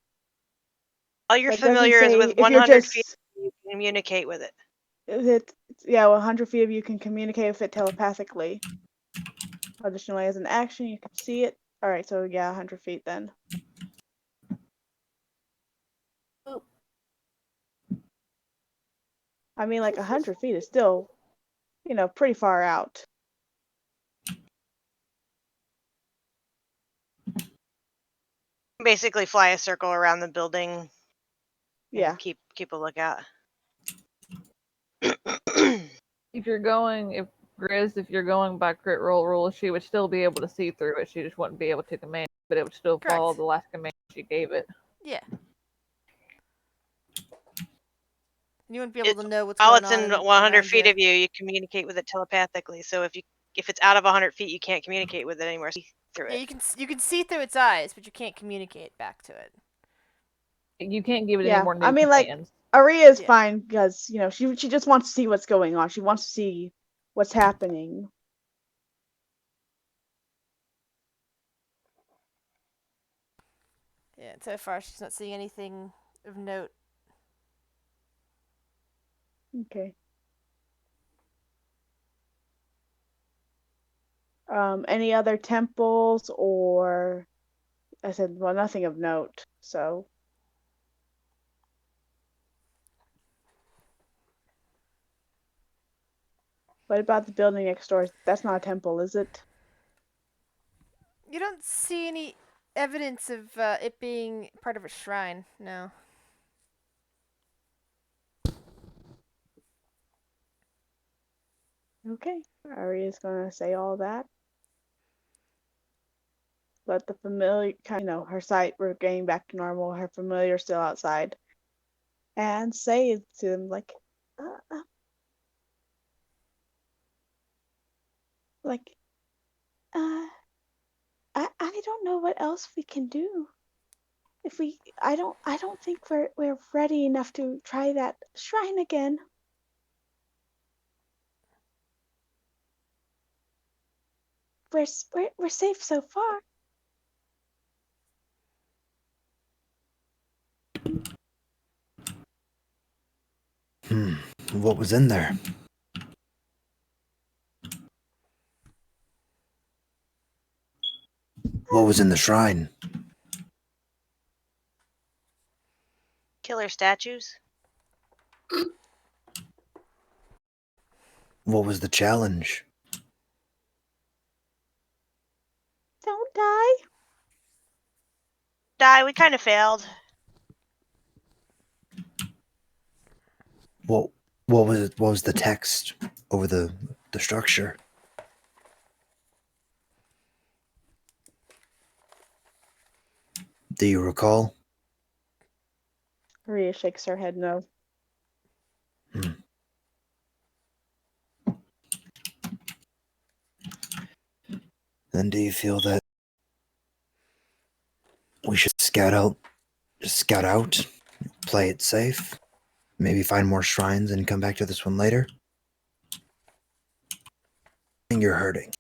all your But it doesn't familiar is say with if you're 100 feet. just You can communicate with it. yeah, 100 feet of you can communicate with it telepathically. Additionally, as an action, you can see it. All right, so yeah, 100 feet then. I mean, like 100 feet is still, pretty far out. Basically, fly a circle around the building. Yeah. And keep a lookout. If you're going by crit roll rules, she would still be able to see through it. She just wouldn't be able to command, but it would still follow Correct. the last command she gave it. Yeah. You wouldn't be able It's to know what's while going it's on in 100 around feet you. of you, you communicate with it telepathically. So if it's out of 100 feet, you can't communicate with it anymore. See through Yeah, it. you can see through its eyes, but you can't communicate back to it. You can't give it any Yeah. more I new mean, like commands. Aria is Yeah. fine because, she just wants to see what's going on. She wants to see what's happening. Yeah, so far she's not seeing anything of note. Okay. Any other temples or I said, well, nothing of note. So what about the building next door? That's not a temple, is it? You don't see any evidence of it being part of a shrine, no. Okay. Aria's gonna say all that. Let the familiar, her sight regain back to normal. Her familiar still outside, and say to them like, uh, uh, like, uh, I don't know what else we can do. If we, I don't think we're ready enough to try that shrine again. We're safe so far. What was in there? What was in the shrine? Killer statues. What was the challenge? Don't die. Die. We kind of failed. What what was the text over the structure? Do you recall? Maria shakes her head no. Then do you feel that we should scout out, play it safe, maybe find more shrines and come back to this one later? I think you're hurting.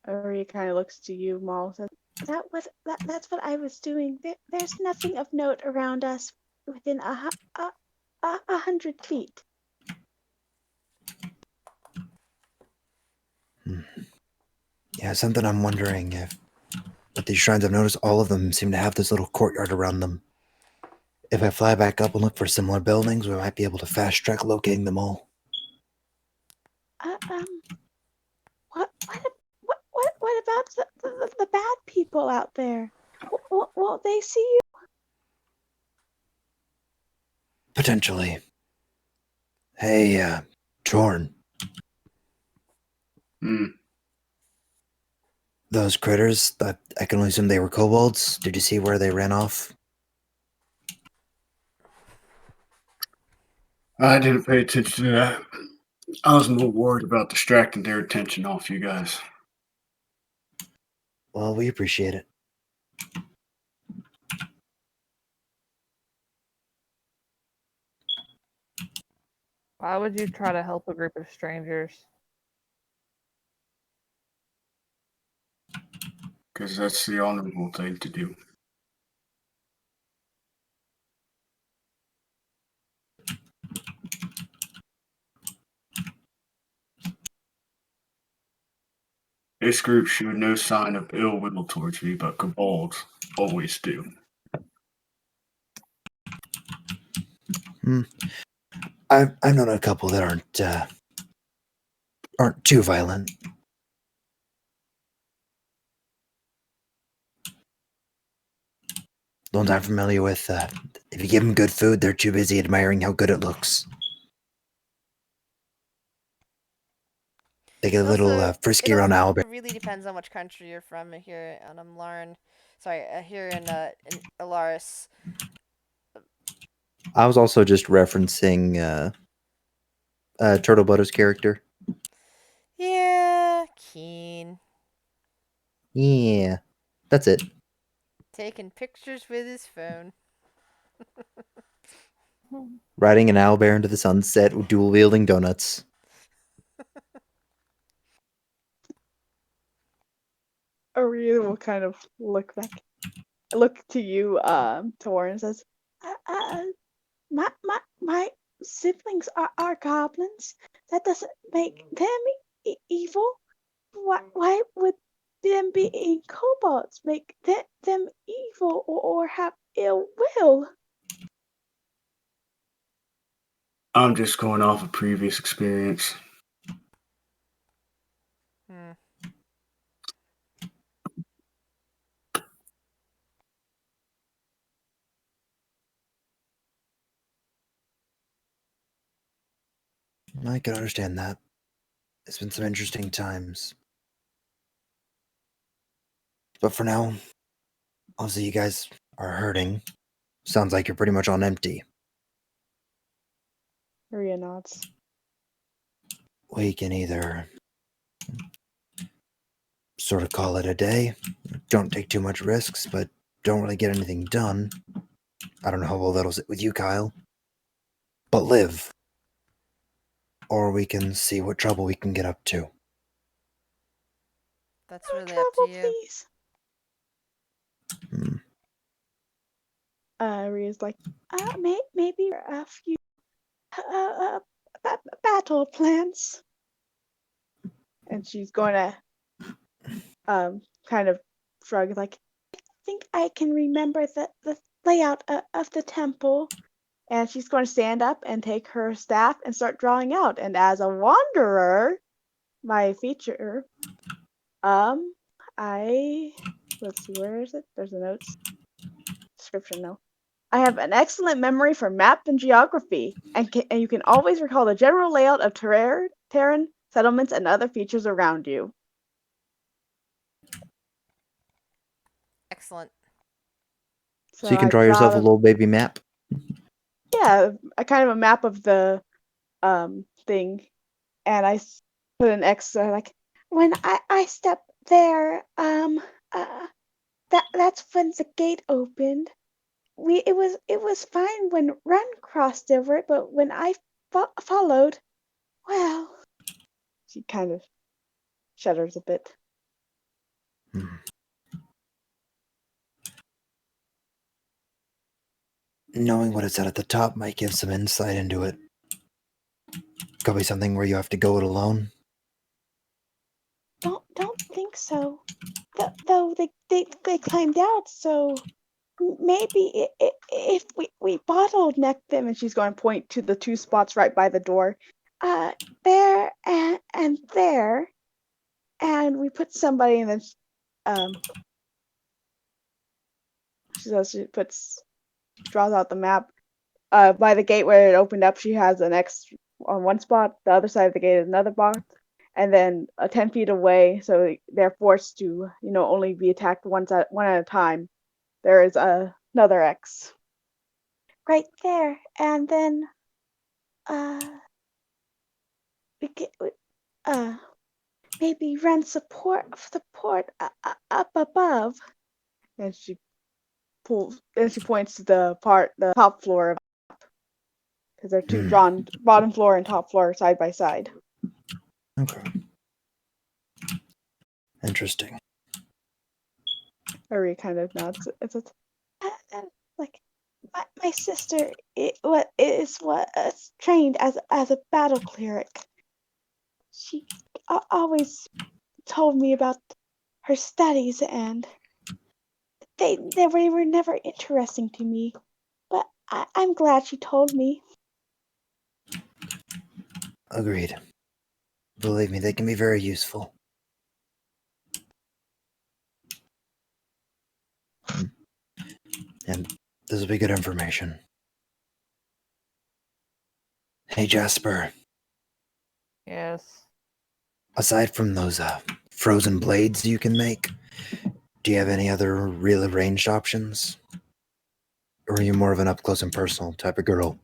Maria kind of looks to you, Maul, and says, that's what I was doing. There's nothing of note around us within 100 feet. Yeah, something I'm wondering if with these shrines, I've noticed all of them seem to have this little courtyard around them. If I fly back up and look for similar buildings, we might be able to fast track locating them all. What about the bad people out there? Won't they see you? Potentially. Hey, Jorn. Those critters, I can only assume they were kobolds. Did you see where they ran off? I didn't pay attention to that. I was more worried about distracting their attention off you guys. Well, we appreciate it. Why would you try to help a group of strangers? Because that's the honorable thing to do. This group showed no sign of ill will towards me, but kobolds always do. I've known a couple that aren't too violent. The ones I'm familiar with, if you give them good food, they're too busy admiring how good it looks. They get a little frisky around Owlbear. It really depends on which country you're from. Here on Larn, sorry, here in Ollaras. I was also just referencing Turtle Butter's character. Yeah, keen. Yeah, that's it. Taking pictures with his phone. Riding an owlbear into the sunset, dual wielding donuts. Maria will kind of look to you, Tor, and says, my siblings are goblins. That doesn't make them evil. Why would them being kobolds make them evil or have ill will? I'm just going off of previous experience. I can understand that. It's been some interesting times. But for now, obviously you guys are hurting. Sounds like you're pretty much on empty. Maria nods. We can either sort of call it a day. Don't take too much risks, but don't really get anything done. I don't know how well that'll sit with you, Kyle. But live. Or we can see what trouble we can get up to. That's No really trouble, up to you. please. Maria's like, maybe a few battle plans. And she's going to kind of shrug, like, I think I can remember the layout of the temple. And she's going to stand up and take her staff and start drawing out. And as a wanderer, my feature, let's see, where is it? There's the notes. Description, no. I have an excellent memory for map and geography, and you can always recall the general layout of Terran settlements and other features around you. Excellent. So you can I draw yourself a little baby map. yeah, a kind of a map of the thing, and put an X like when I step there, that's when the gate opened. It was fine when Run crossed over it, but when I followed, well, she kind of shudders a bit. Hmm. Knowing what it said at the top might give some insight into it. Could be something where you have to go it alone. Don't think so. Though they climbed out, so maybe if we bottleneck them, and she's going to point to the two spots right by the door, there and there, and we put somebody in this. She says draws out the map. By the gate where it opened up, she has an X on one spot. The other side of the gate is another box, and then 10 feet away, so they're forced to, only be attacked one at a time. There is another X right there, and then we get maybe run support up above. And she points to the top floor of, because they're two drawn bottom floor and top floor side by side. Okay. Interesting. Marie kind of nods. It's like my sister was trained as a battle cleric. She always told me about her studies, and they were never interesting to me. But I'm glad she told me. Agreed. Believe me, they can be very useful. And this will be good information. Hey, Jasper. Yes. Aside from those frozen blades you can make, do you have any other really ranged options? Or are you more of an up close and personal type of girl?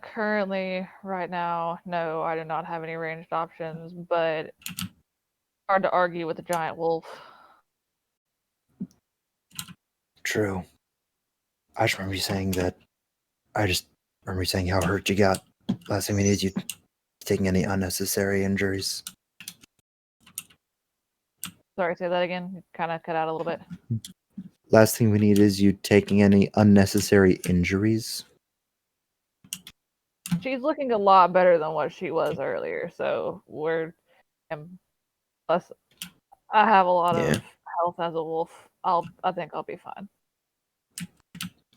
Currently, right now, no, I do not have any ranged options, but hard to argue with a giant wolf. True. I just remember you saying that. I just remember you saying how hurt you got. Last thing we need is you taking any unnecessary injuries. Sorry, say that again. You kind of cut out a little bit. Last thing we need is you taking any unnecessary injuries. She's looking a lot better than what she was earlier, so plus I have a lot Yeah. of health as a wolf. I think I'll be fine.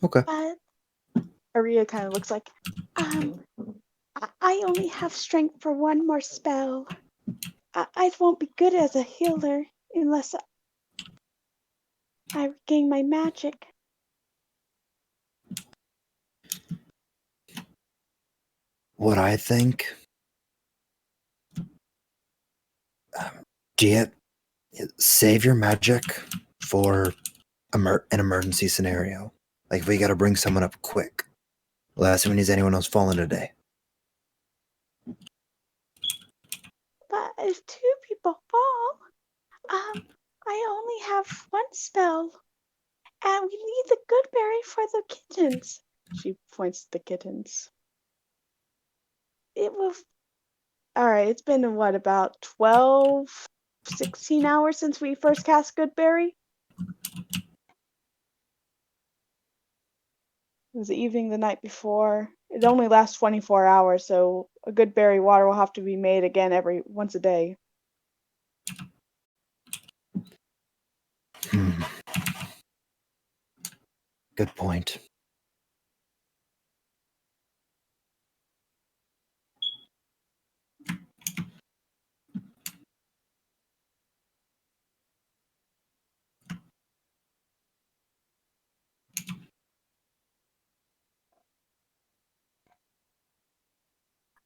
Okay. But Aria kind of looks like, I only have strength for one more spell. I won't be good as a healer unless I regain my magic. What I think. Do you save your magic for an emergency scenario? Like if we gotta bring someone up quick. Last thing we need is anyone else falling today. But if two people fall, I only have one spell, and we need the good berry for the kittens. She points to the kittens. It will. Alright, it's been what, about 12, 16 hours since we first cast Goodberry? It was the evening the night before. It only lasts 24 hours, so a good berry water will have to be made again once a day. Good point.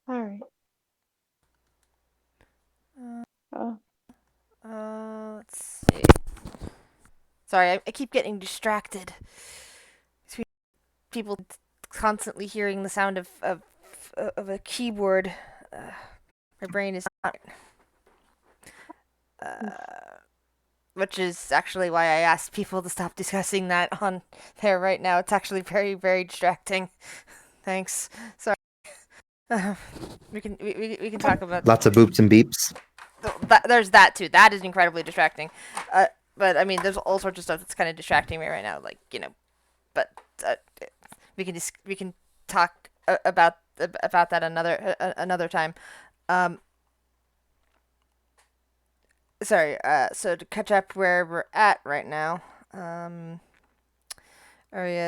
Alright. Uh, Uh, Sorry, I keep getting distracted. Between people constantly hearing the sound of a keyboard. My brain is not. Which is actually why I asked people to stop discussing that on there right now. It's actually very, very distracting. Thanks. Sorry. We can talk about Lots of boops and beeps. there's that too. That is incredibly distracting. But I mean, there's all sorts of stuff that's kind of distracting me right now. Like but uh, we can talk about that another time. Um, sorry. So to catch up where we're at right now. Arya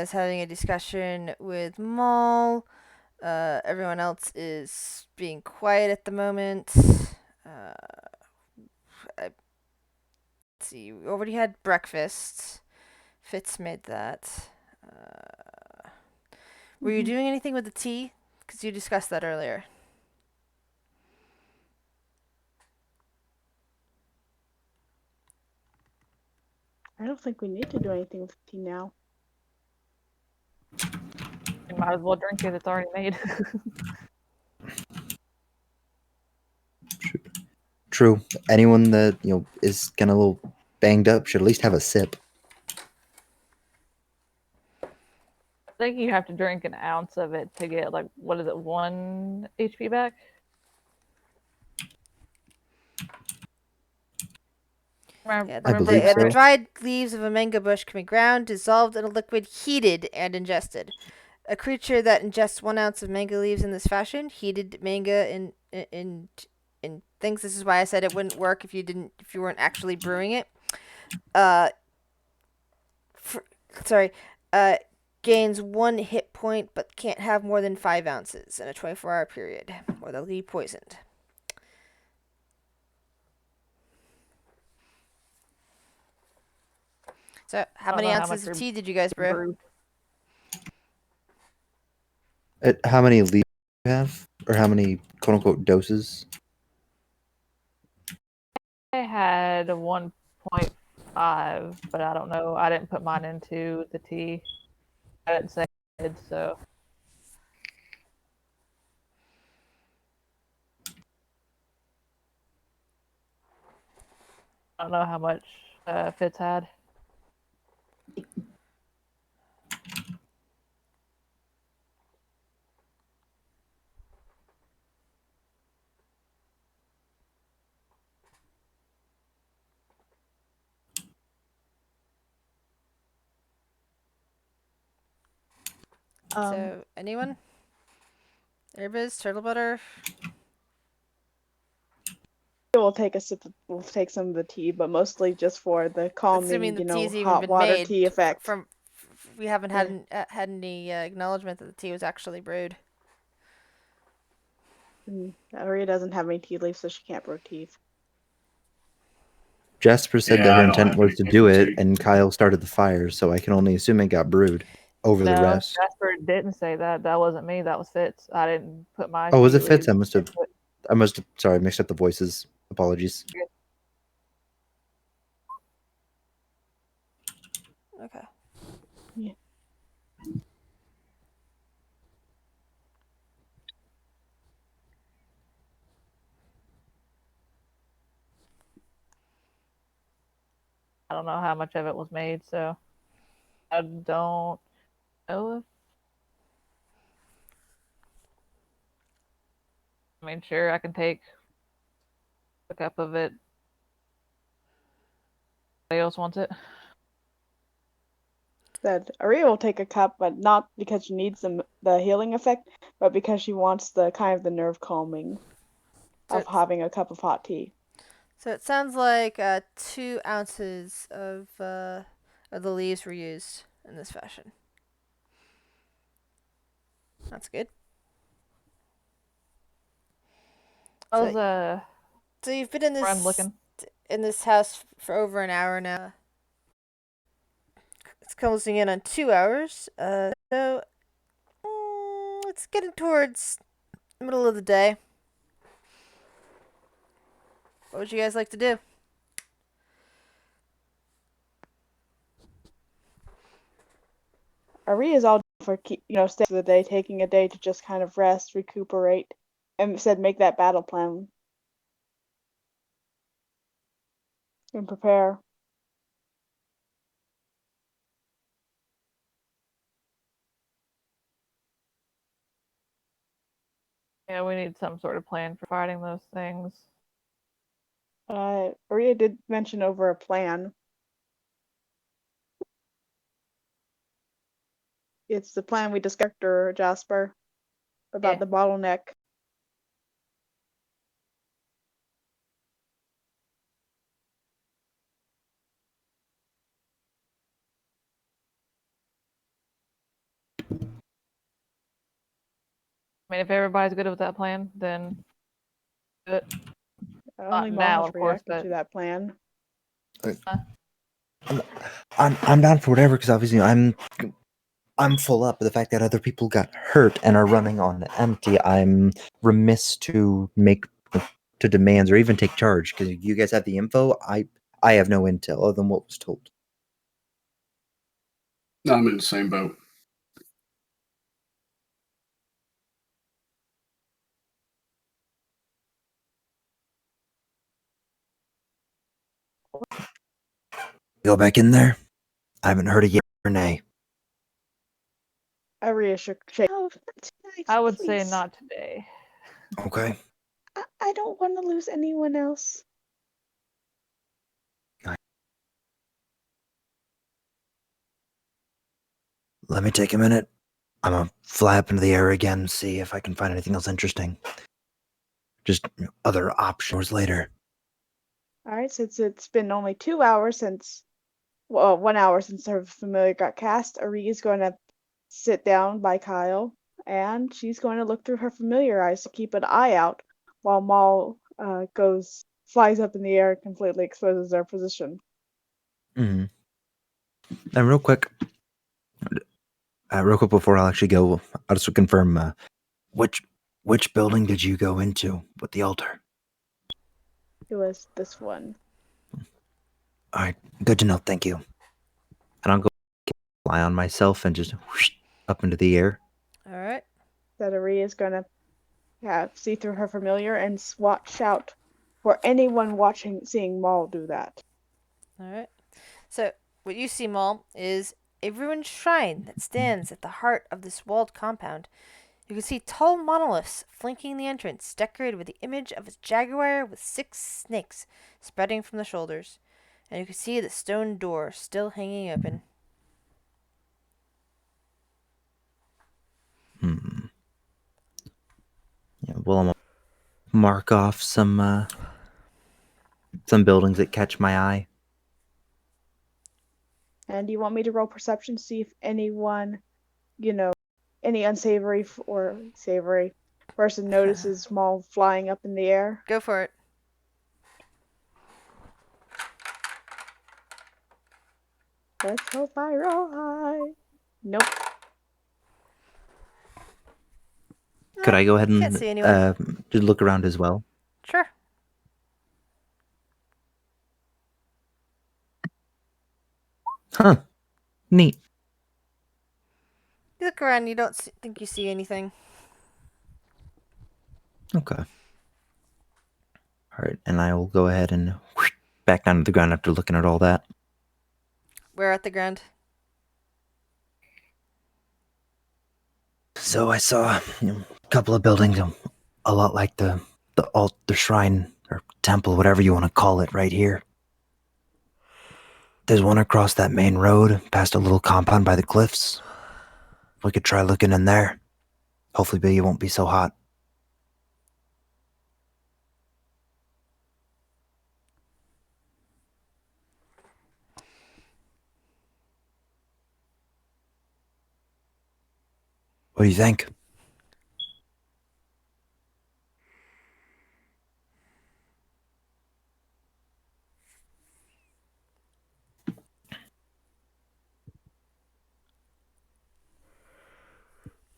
is having a discussion with Maul. Everyone else is being quiet at the moment. Let's see. We already had breakfast. Fitz made that. Were you doing anything with the tea? Because you discussed that earlier. I don't think we need to do anything with tea now. You might as well drink it. It's already made. True. Anyone that is kind of a little banged up should at least have a sip. I think you have to drink an ounce of it to get, like, what is it, 1 HP back? Yeah, I believe the so. dried leaves of a mango bush can be ground, dissolved in a liquid, heated, and ingested. A creature that ingests 1 ounce of mango leaves in this fashion, heated manga in things. This is why I said it wouldn't work if you weren't actually brewing it. Sorry, gains 1 hit point, but can't have more than 5 ounces in a 24-hour period, or they'll be poisoned. So, how many ounces of tea did you guys brew? How many leaves do you have? Or how many quote unquote doses? I had 1.5, but I don't know. I didn't put mine into the tea. I didn't say I did, so. I don't know how much Fitz had. So, anyone? Airbus, turtle butter. We'll take a sip. We'll take some of the tea, but mostly just for the calming, Assuming the tea's even hot been water made tea effect. We haven't had had any acknowledgement that the tea was actually brewed. Aria doesn't have any tea leaves, so she can't brew tea. Jasper said Yeah, that her I don't intent have was to anything do for it, tea. and Kyle started the fire, so I can only assume it got brewed over the rest. Jasper didn't say that. That wasn't me. That was Fitz. I didn't put my. Oh, was tea it Fitz? leaves into it. Sorry, I mixed up the voices. Apologies. Okay. Yeah. I don't know how much of it was made, so I don't know if. I mean, sure, I can take a cup of it. Anybody else wants it? That Aria will take a cup, but not because she needs the healing effect, but because she wants the nerve calming of having a cup of hot tea. So it sounds like 2 ounces of the leaves were used in this fashion. That's good. So you've been in this house for over an hour now. It's closing in on 2 hours. So it's getting towards the middle of the day. What would you guys like to do? Aria's all for staying for the day, taking a day to just kind of rest, recuperate, and said make that battle plan and prepare. Yeah, we need some sort of plan for fighting those things. Aria did mention over a plan. It's the plan we discussed, Jasper, about Yeah. the bottleneck. I mean, if everybody's good with that plan, then good. Only Maul now, has of course, reacted but to that plan. I'm down for whatever because obviously I'm full up. But the fact that other people got hurt and are running on empty, I'm remiss to make to demands or even take charge because you guys have the info. I have no intel other than what was told. I'm in the same boat. Go back in there. I haven't heard a yet or nay. Aria shook. Oh, not tonight, I would say please. not today. Okay. I don't want to lose anyone else. Let me take a minute. I'm gonna fly up into the air again and see if I can find anything else interesting. Just other options later. All right, since it's been only 2 hours since, well, 1 hour since her familiar got cast, Aria's going to sit down by Kyle, and she's going to look through her familiar eyes to keep an eye out while Maul flies up in the air and completely exposes their position. Mm-hmm. And real quick before I'll actually go, I'll just confirm which building did you go into with the altar? It was this one. All right, good to know. Thank you. And I'll go fly on myself and just whoosh, up into the air. All right. That Aria's going to see through her familiar and shout for anyone seeing Maul do that. All right. So, what you see, Maul, is a ruined shrine that stands at the heart of this walled compound. You can see tall monoliths flanking the entrance, decorated with the image of a jaguar with 6 snakes spreading from the shoulders. And you can see the stone door still hanging open. Yeah, well, I'm gonna mark off some buildings that catch my eye. And do you want me to roll perception to see if anyone, any unsavory or savory person notices Maul flying up in the air? Go for it. Let's hope I roll high. Nope. Could I go ahead Can't see anyone. and just look around as well? Sure. Huh. Neat. You look around, you don't think you see anything. Okay. All right, and I will go ahead and whoosh, back down to the ground after looking at all that. Where at the ground? So I saw a couple of buildings, a lot like the shrine or temple, whatever you want to call it, right here. There's one across that main road, past a little compound by the cliffs. We could try looking in there. Hopefully, it won't be so hot. What do you think?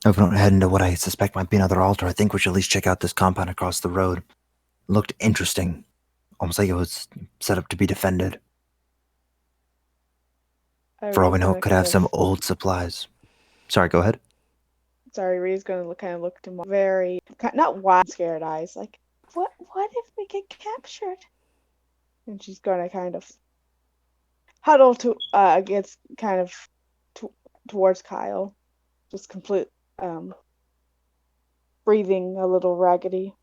If we don't head into what I suspect might be another altar, I think we should at least check out this compound across the road. It looked interesting. Almost like it was set up to be defended. For all we know, it could have some old supplies. Sorry, go ahead. Sorry, Ree's gonna kind of look to Mom, very not wild, scared eyes, like, what if we get captured? And she's gonna kind of huddle to against kind of towards Kyle, just complete breathing a little raggedy.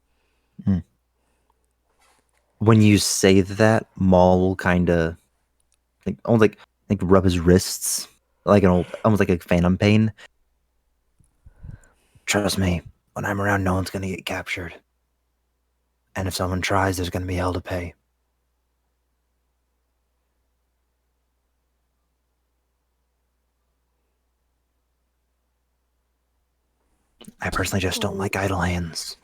When you say that, Maul will kind of like rub his wrists like almost like a phantom pain. Trust me, when I'm around, no one's gonna get captured. And if someone tries, there's gonna be hell to pay. I personally just don't like idle hands.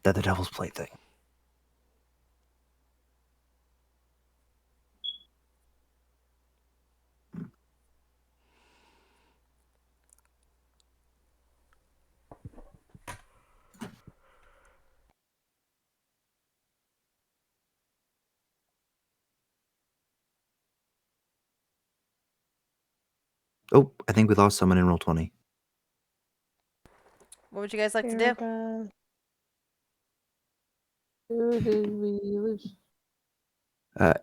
They're the devil's plaything. Oh, I think we lost someone in roll 20. What would you guys like to do? Who did we lose?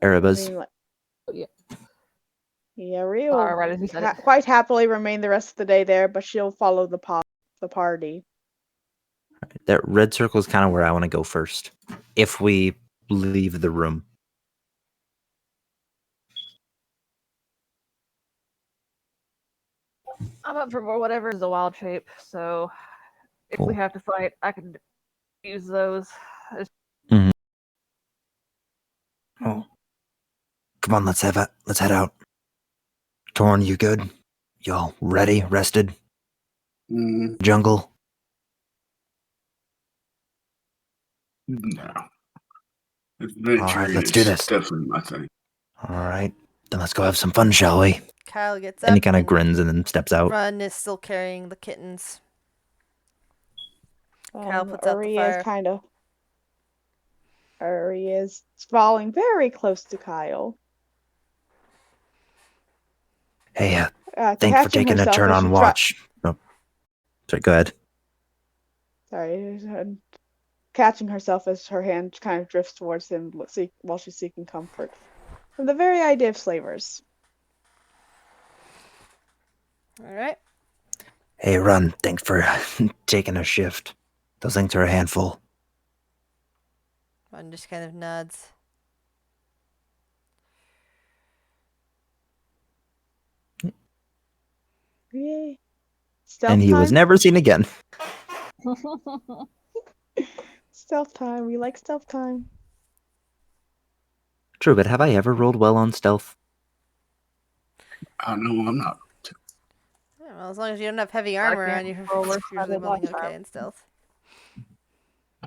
Erebus. Yeah. Yeah, Rhea Sorry, will right as you said it. quite happily remain the rest of the day there, but she'll follow the party. That red circle is kind of where I want to go first. If we leave the room. I'm up for whatever is the wild shape, so if Cool. we have to fight, I can use those. Oh. Come on, let's head out. Torn, you good? Y'all ready? Rested? Jungle? No. Adventure All right, let's is do this. definitely my thing. All right, then let's go have some fun, shall we? Kyle gets up. And he kind of grins and then steps out. Run is still carrying the kittens. Kyle puts out the Uri fire. is kind of. Uri is falling very close to Kyle. Hey, thanks for taking a turn on watch. Oh, sorry, go ahead. Sorry, catching herself as her hand kind of drifts towards him while she's seeking comfort from the very idea of slavers. All right. Hey, Run, thanks for taking a shift. Those things are a handful. One just kind of nods. Yay. Stealth And he was time? never seen again. Stealth time. We like stealth time. True, but have I ever rolled well on stealth? I know I'm not. Yeah, well, as long as you don't have heavy armor on, you're usually rolling okay in stealth.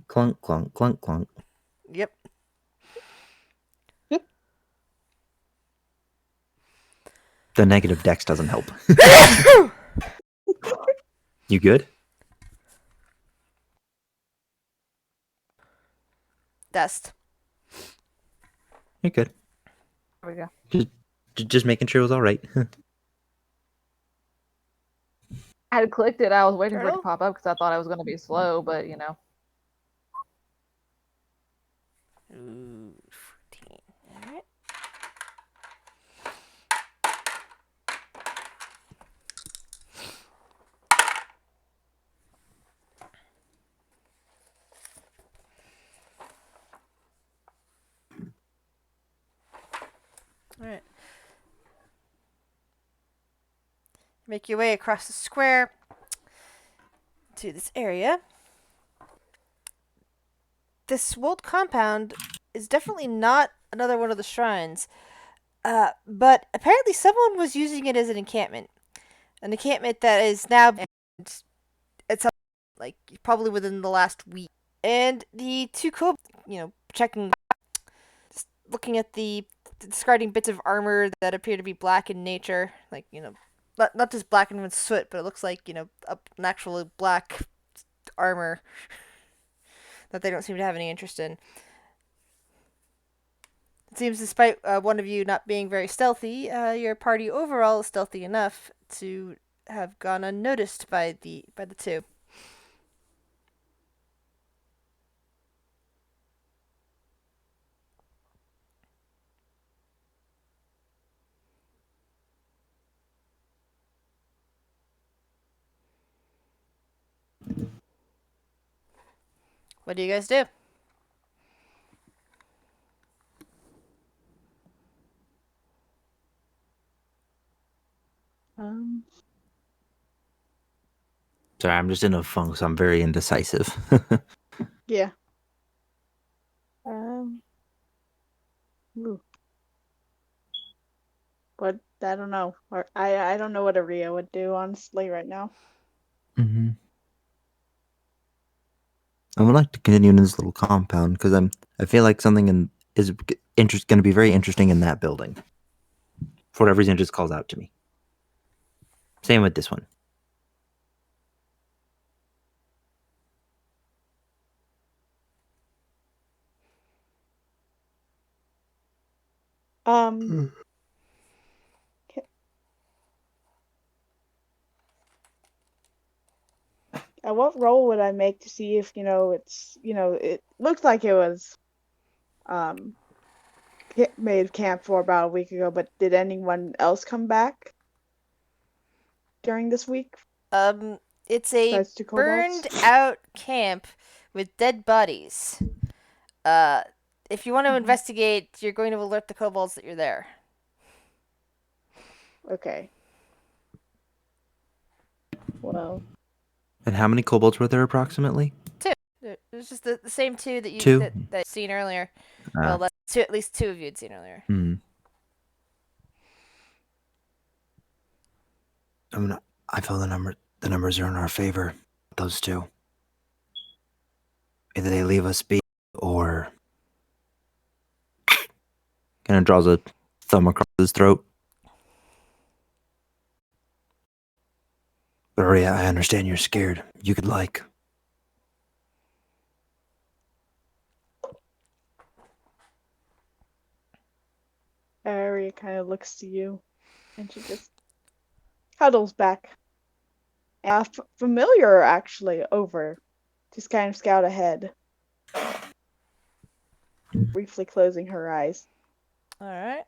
Clunk, clunk, clunk, clunk. Yep. The negative dex doesn't help. You good? Dust. You're good. There we go. Just making sure it was all right. I had clicked it. I was waiting for it to Turtle? pop up because I thought I was going to be slow, but you know. Ooh, 14. All right. All right. Make your way across the square to this area. This walled compound is definitely not another one of the shrines, but apparently someone was using it as an encampment that is now, it's like probably within the last week. And the two checking, just looking at the discarding bits of armor that appear to be black in nature, like not just blackened with soot, but it looks like an actual black armor that they don't seem to have any interest in. It seems despite one of you not being very stealthy, your party overall is stealthy enough to have gone unnoticed by the two. What do you guys do? Um, Sorry, I'm just in a funk, so I'm very indecisive. yeah. Um, ooh. But I don't know. Or I don't know what Aria would do honestly right now. hmm I would like to continue in this little compound because I feel like something is going to be very interesting in that building. For whatever reason, it just calls out to me. Same with this one. Um, what roll would I make to see if it looked like it was um made camp for about a week ago, but did anyone else come back during this week It's a besides two kobolds? burned out camp with dead bodies. Uh, if you want to investigate, you're going to alert the kobolds that you're there. Okay. Well, And how many kobolds were there approximately? It's just the same two that Two? that you'd seen earlier. Ah. Well, that's two, at least two of you had seen earlier. I feel the numbers are in our favor. Those two. Either they leave us be, or Kind of draws a thumb across his throat. but Aria, I understand you're scared. You could like. Aria kind of looks to you, and she just huddles back. Familiar actually over, just kind of scout ahead, briefly closing her eyes. All right.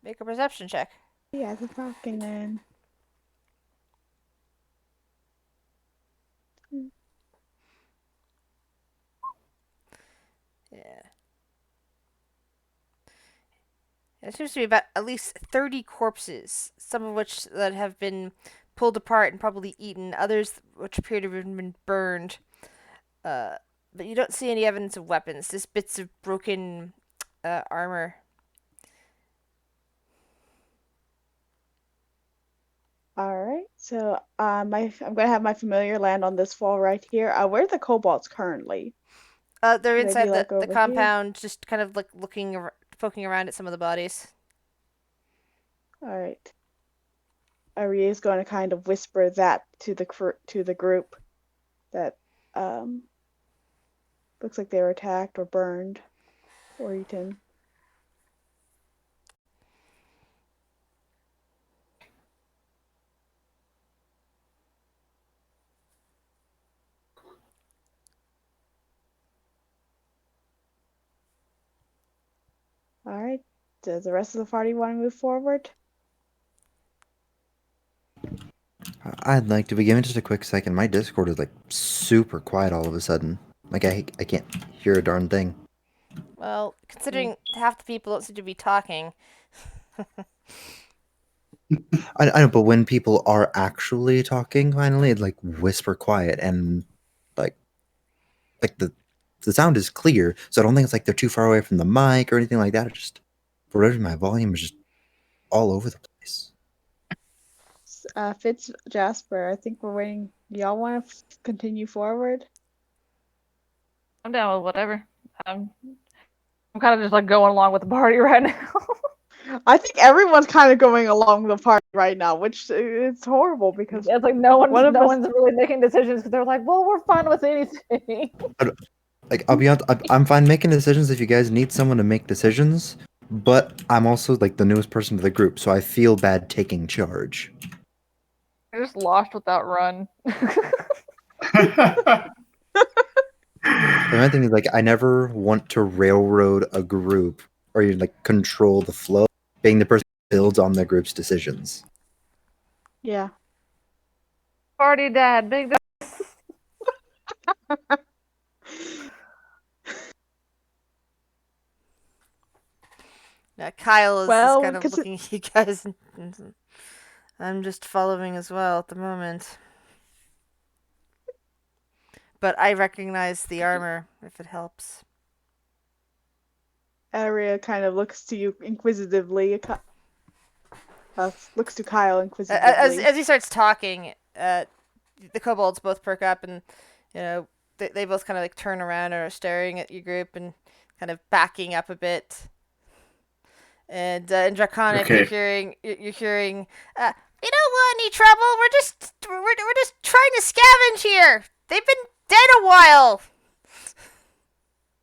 Make a perception check. Yeah, the talking then. Yeah. There seems to be about at least 30 corpses, some of which that have been pulled apart and probably eaten, others which appear to have been burned. But you don't see any evidence of weapons, just bits of broken armor. All right, so I'm gonna have my familiar land on this wall right here. Where are the kobolds currently? They're Would they inside be, like, the over here? compound, just kind of like poking around at some of the bodies. All right. Aria is going to kind of whisper that to the group that looks like they were attacked or burned or eaten. All right. Does the rest of the party want to move forward? I'd like to begin in just a quick second. My Discord is like super quiet all of a sudden. Like I can't hear a darn thing. Well, considering half the people don't seem to be talking. I know, but when people are actually talking, finally, it's like whisper quiet and like the sound is clear. So I don't think it's like they're too far away from the mic or anything like that. It's just for whatever my volume is just all over the place. Fitz, Jasper, I think we're waiting. Y'all want to continue forward? I'm down with whatever. I'm kind of just like going along with the party right now. I think everyone's kind of going along the party right now, which it's horrible because It's like no one of us- one's really making decisions because they're like, well, we're fine with anything. Like I'll be honest, I'm fine making decisions if you guys need someone to make decisions. but I'm also like the newest person to the group, so I feel bad taking charge. I just lost without run. The main thing is like I never want to railroad a group or even like control the flow, being the person who builds on the group's decisions. Yeah. Party dad, big dad. Now, Kyle is Well, kind of 'cause looking at you guys. And I'm just following as well at the moment. But I recognize the armor, if it helps. Aria kind of looks to you inquisitively. Looks to Kyle As, inquisitively. as he starts talking, the kobolds both perk up, and they both kind of like turn around and are staring at your group and kind of backing up a bit. And in Draconic, Okay. you're hearing, we don't want any trouble. We're just trying to scavenge here. They've been dead a while.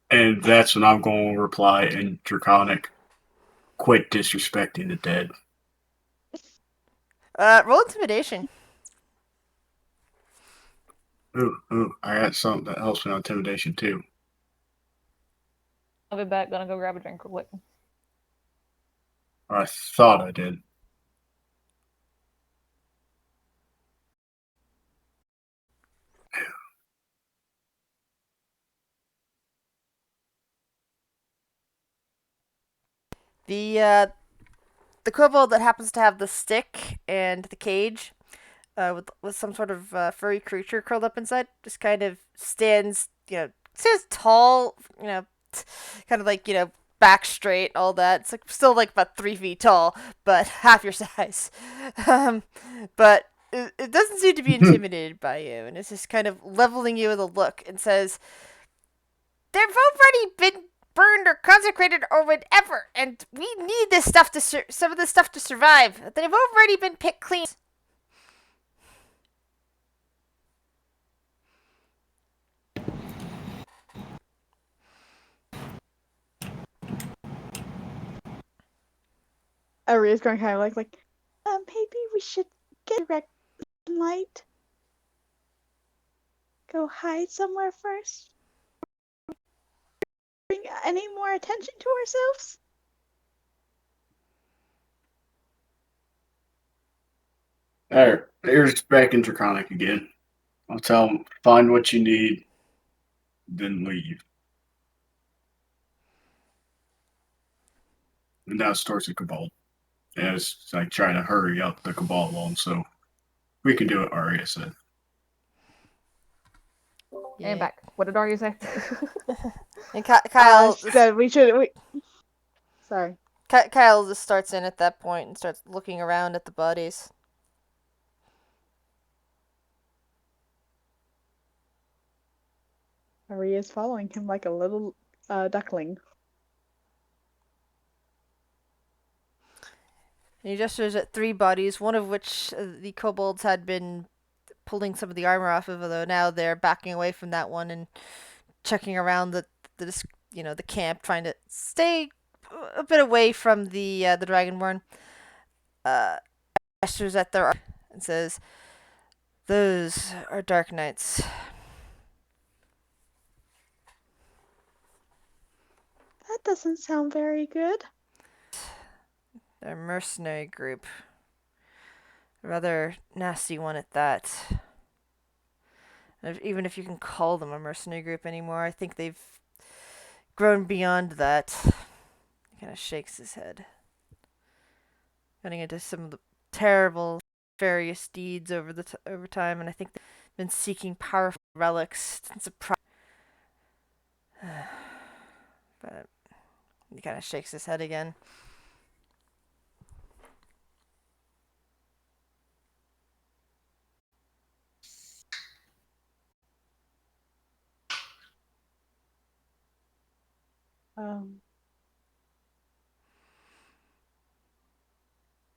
And that's when I'm going to reply in Draconic. Quit disrespecting the dead. Roll intimidation. Ooh, I got something that helps me on intimidation too. I'll be back. Gonna go grab a drink real quick. Or I thought I did. The kobold that happens to have the stick and the cage, with some sort of furry creature curled up inside, just kind of stands tall, kind of like back straight, all that. It's like still like about 3 feet tall, but half your size. But it doesn't seem to be intimidated by you, and it's just kind of leveling you with a look and says, "They've already been burned or consecrated or whatever, and we need this stuff some of this stuff to survive. They've already been picked clean." Aria's going kind of like, maybe we should get direct light. Go hide somewhere first. Bring any more attention to ourselves. There, here's back in Draconic again. I'll tell them, find what you need, then leave. And now it's towards the Cabal. And it's like trying to hurry up the Cabal along, so we can do it, Arya said. And back. What did Arya say? And Kyle said we should. Sorry. Kyle just starts in at that point and starts looking around at the bodies. Aria's following him like a little duckling. And he gestures at 3 bodies, one of which the kobolds had been pulling some of the armor off of, although now they're backing away from that one and checking around the camp, trying to stay a bit away from the Dragonborn. Gestures at their and says, "Those are Dark Knights." That doesn't sound very good. They're a mercenary group. A rather nasty one at that. Even if you can call them a mercenary group anymore, I think they've grown beyond that. He kind of shakes his head. Getting into some of the terrible, various deeds over time, and I think they've been seeking powerful relics and surprise. But he kind of shakes his head again.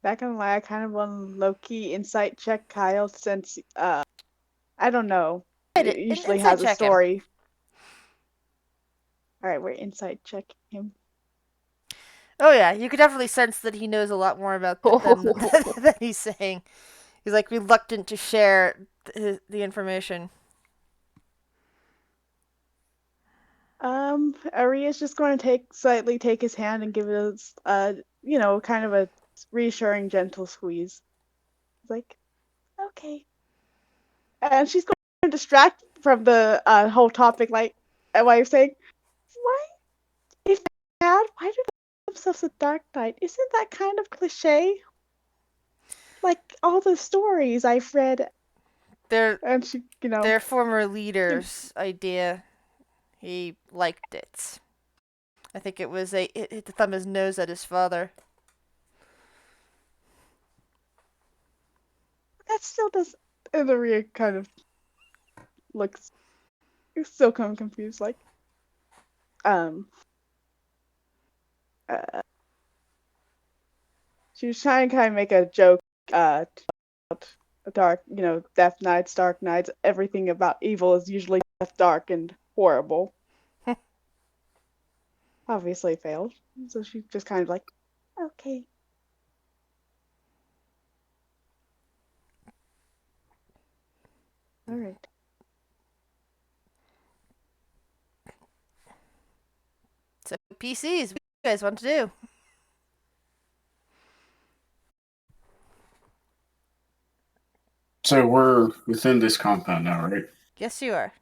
Back in the line, I kind of want low-key insight check Kyle since I don't know. It usually has a story. All right, we're insight check him. Oh yeah, you could definitely sense that he knows a lot more about them than he's saying. He's like reluctant to share the information. Aria's just going to take his hand and give it kind of a reassuring, gentle squeeze. It's like, okay. And she's going to distract from the whole topic, like, while you're saying, why, if bad, why do they call themselves a dark knight? Isn't that kind of cliche? Like all the stories I've read, Their and she, their former leader's idea. He liked it. I think it was it hit the thumb his nose at his father. that still does. And Aria kind of looks still kind of confused, like, um, uh, she was trying to kind of make a joke, about dark, death knights, dark knights, everything about evil is usually death, dark, and horrible. Obviously failed. So she just kind of like, okay. All right. So PCs, what do you guys want to do? So we're within this compound now, right? Yes, you are.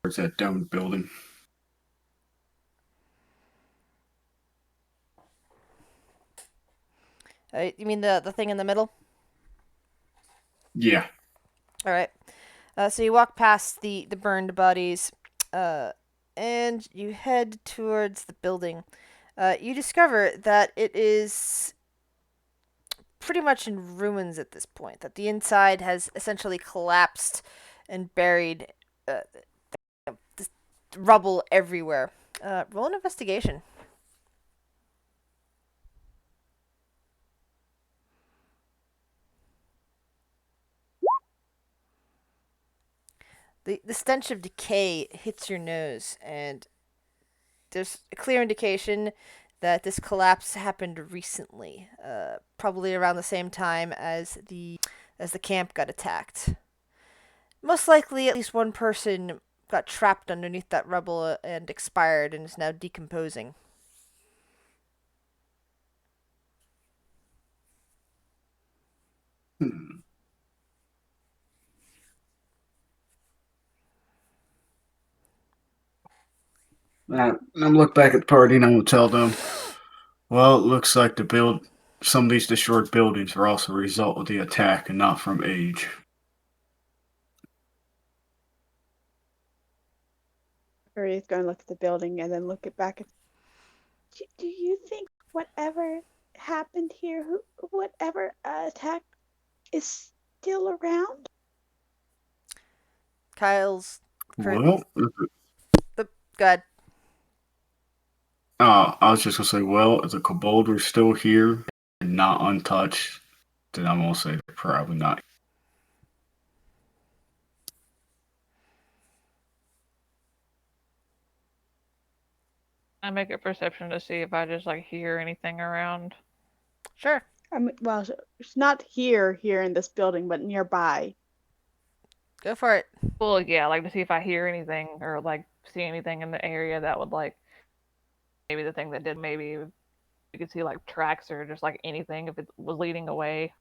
Where's that domed building? You mean the thing in the middle? Yeah. All right. So you walk past the burned bodies, and you head towards the building. You discover that it is pretty much in ruins at this point. That the inside has essentially collapsed and buried. Uh, this rubble everywhere. Roll an investigation. The stench of decay hits your nose, and there's a clear indication that this collapse happened recently, probably around the same time as the camp got attacked. Most likely, at least one person got trapped underneath that rubble and expired and is now decomposing. Hmm. I'm look back at the party and I'm gonna tell them. Well, it looks like some of these destroyed buildings are also a result of the attack and not from age. Aria's going to look at the building and then look it back. Do you think whatever happened here, whatever attack, is still around? Kyle's for Well, the god. I was just gonna say, well, if the kobold are still here and not untouched, then I'm gonna say they're probably not. I make a perception to see if I just like hear anything around. Sure. I mean, well, it's not here in this building, but nearby. Go for it. Well, yeah, like to see if I hear anything or like see anything in the area that would like maybe the thing that did maybe you could see like tracks or just like anything if it was leading away.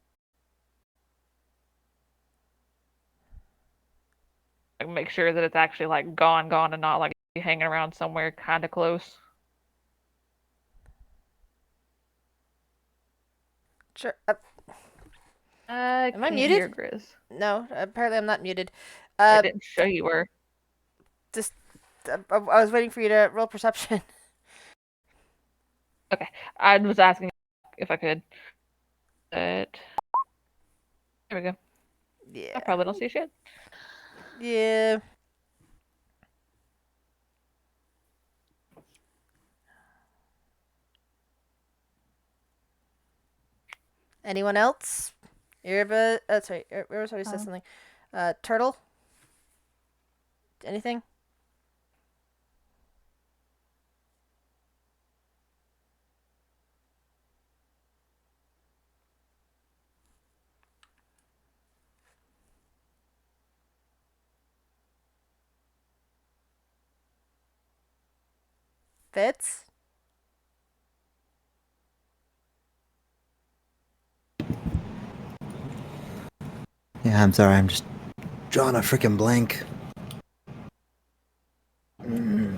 Like make sure that it's actually like gone and not like hanging around somewhere kind of close. Sure. Am I muted? Hear, Grizz. No, apparently I'm not muted. I didn't show you were. Just I was waiting for you to roll perception. Okay, I was asking if I could. But there we go. Yeah. I probably don't see shit. Yeah. Anyone else? Irba, sorry, Irba's already said something. Turtle? Anything? Fitz? Yeah, I'm sorry. I'm just drawing a freaking blank. Screw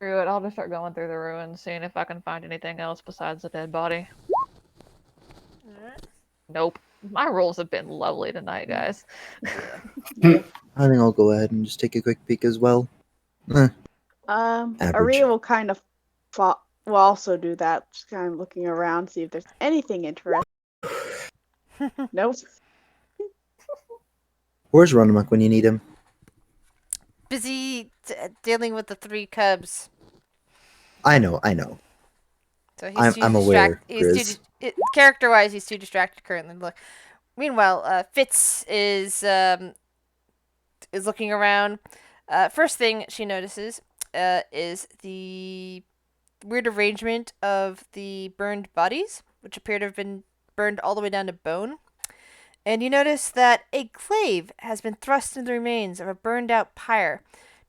it, I'll just start going through the ruins, seeing if I can find anything else besides the dead body. Alright. Nope. My rolls have been lovely tonight, guys. Yeah. I think I'll go ahead and just take a quick peek as well. Eh, Average. Aria will kind of will also do that, just kind of looking around, see if there's anything interesting. Nope. Where's Runamuck when you need him? Busy dealing with the 3 cubs. I know. So he's I'm aware, Grizz. Character-wise, he's too distracted currently. Look. Meanwhile, Fitz is looking around. First thing she notices is the weird arrangement of the burned bodies, which appear to have been burned all the way down to bone. And you notice that a glaive has been thrust into the remains of a burned out pyre.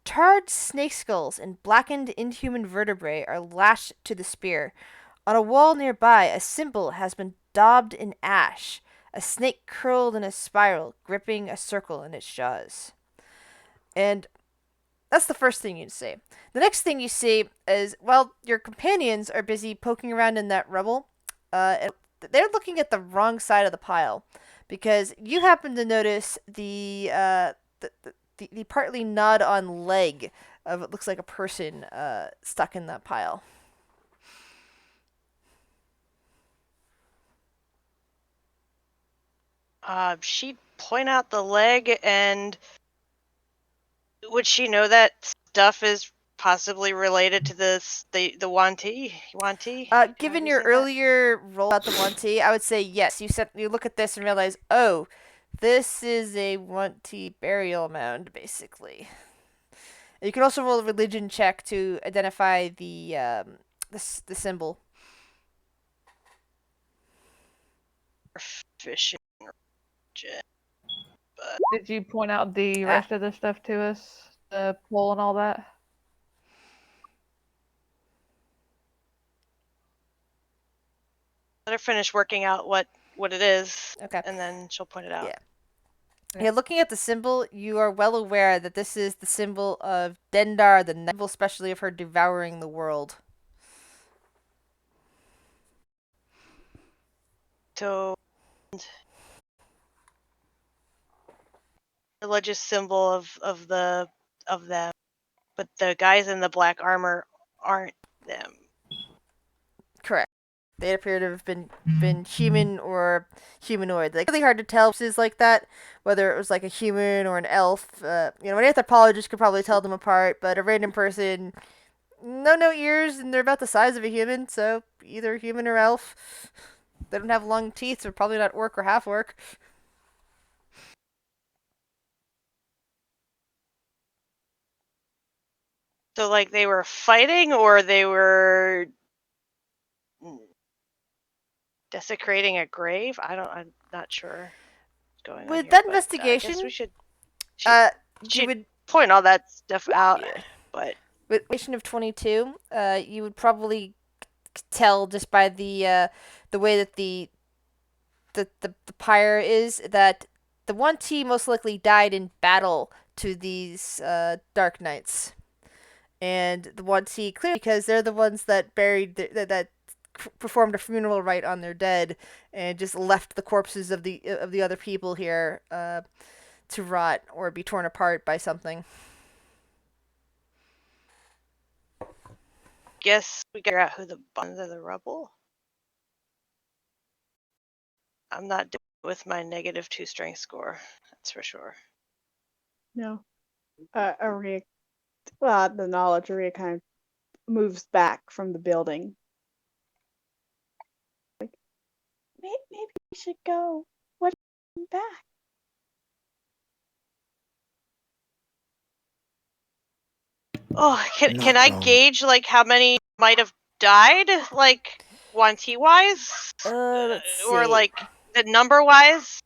Tarred snake skulls and blackened inhuman vertebrae are lashed to the spear. On a wall nearby, a symbol has been daubed in ash, a snake curled in a spiral, gripping a circle in its jaws. And that's the first thing you see. The next thing you see is, well, your companions are busy poking around in that rubble. And they're looking at the wrong side of the pile, because you happen to notice the partly gnawed-on leg of what looks like a person stuck in that pile. She'd point out the leg, and would she know that stuff is possibly related to the Wanti? Given your earlier roll about the Wanti, I would say yes. You look at this and realize, oh, this is a Wanti burial mound, basically. You can also roll a religion check to identify the symbol. Fishing. But Did you point out the rest of the stuff to us? The pole and all that? let her finish working out what it is, Okay. and then she'll point it out. Yeah. Yeah, looking at the symbol, you are well aware that this is the symbol of Dendar, the symbol especially of her devouring the world. So, religious symbol of them, but the guys in the black armor aren't them. Correct. They appear to have been human or humanoid. Like, really hard to tell is like that, whether it was like a human or an elf. An anthropologist could probably tell them apart, but a random person, no ears, and they're about the size of a human, so either human or elf. They don't have long teeth, so probably not orc or half orc. So, like, they were fighting, or they were desecrating a grave? I'm not sure what's going on With here, that but investigation, I guess we should. you would Point all that stuff out, Yeah. but with investigation of 22, you would probably tell just by the way that the pyre is that the Wanti most likely died in battle to these Dark Knights. And the Wanti, clearly because they're the ones that buried that performed a funeral rite on their dead and just left the corpses of the other people here to rot or be torn apart by something. guess we figure out who the bonds of the rubble. I'm not doing with my -2 strength score. That's for sure. No. Aria, the knowledge, Aria kind of moves back from the building. Like, maybe we should go. What back? Oh, can Not I wrong. gauge like how many might have died, like Wanti wise, Let's see. or like the number wise?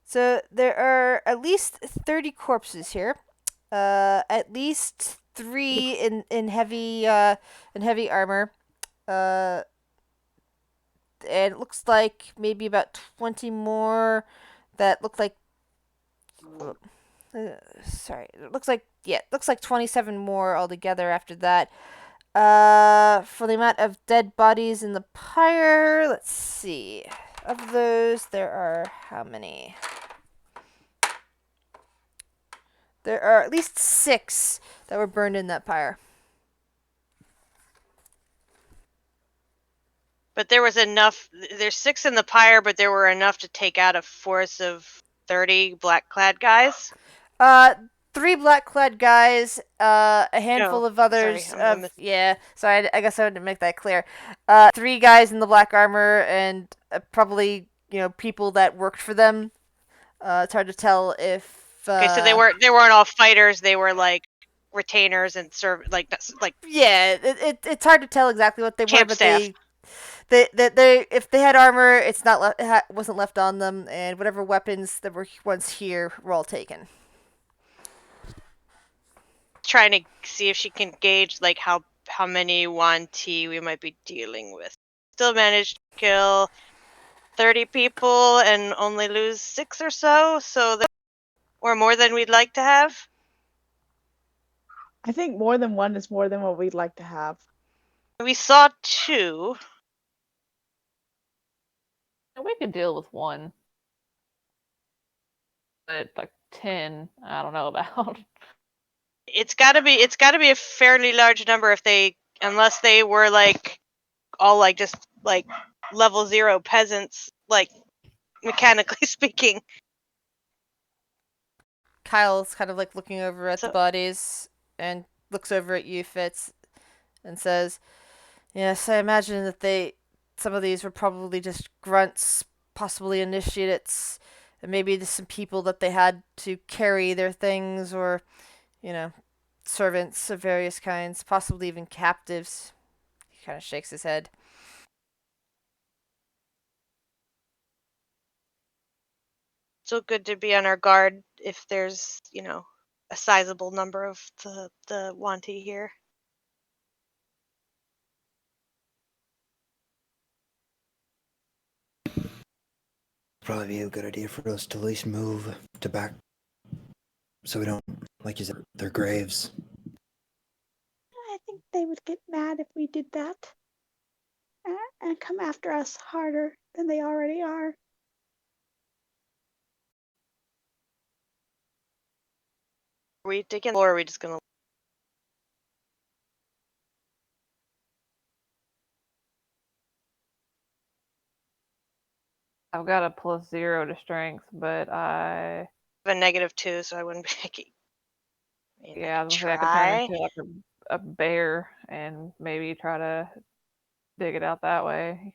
So there are at least 30 corpses here. At least 3 in heavy armor. And it looks like maybe about 20 more that look like sorry. It looks like 27 more altogether after that. For the amount of dead bodies in the pyre, let's see. Of those, there are how many? There are at least 6 that were burned in that pyre. But there was enough. There's 6 in the pyre, but there were enough to take out a force of 30 black-clad guys. 3 black-clad guys, a handful No, of others. sorry, I'm Sorry, I guess I didn't make that clear. 3 guys in the black armor, and probably people that worked for them. It's hard to tell if. Okay, so they weren't all fighters. They were like retainers and Yeah, it's hard to tell exactly what they were, camp but staff. they if they had armor, it's not wasn't left on them, and whatever weapons that were once here were all taken. Trying to see if she can gauge like how many Yuan Ti we might be dealing with. Still managed to kill 30 people and only lose 6 or so, or more than we'd like to have. I think more than one is more than what we'd like to have. We saw 2. We could deal with 1. But like 10, I don't know about. It's got to be a fairly large number unless they were like all like just like level 0 peasants, like mechanically speaking. Kyle's kind of like looking over at the So- bodies and looks over at you, Fitz, and says, "Yes, I imagine that some of these were probably just grunts, possibly initiates, and maybe just some people that they had to carry their things, or, servants of various kinds, possibly even captives." He kind of shakes his head. Still good to be on our guard if there's, a sizable number of the Yuan Ti here. Probably be a good idea for us to at least move to back, so we don't, like you said, their graves. I think they would get mad if we did that. And come after us harder than they already are. Are we digging, or are we just gonna? I've got a +0 to strength, but I have a -2, so I wouldn't be making. I was gonna say I could turn into like a bear and maybe try to dig it out that way.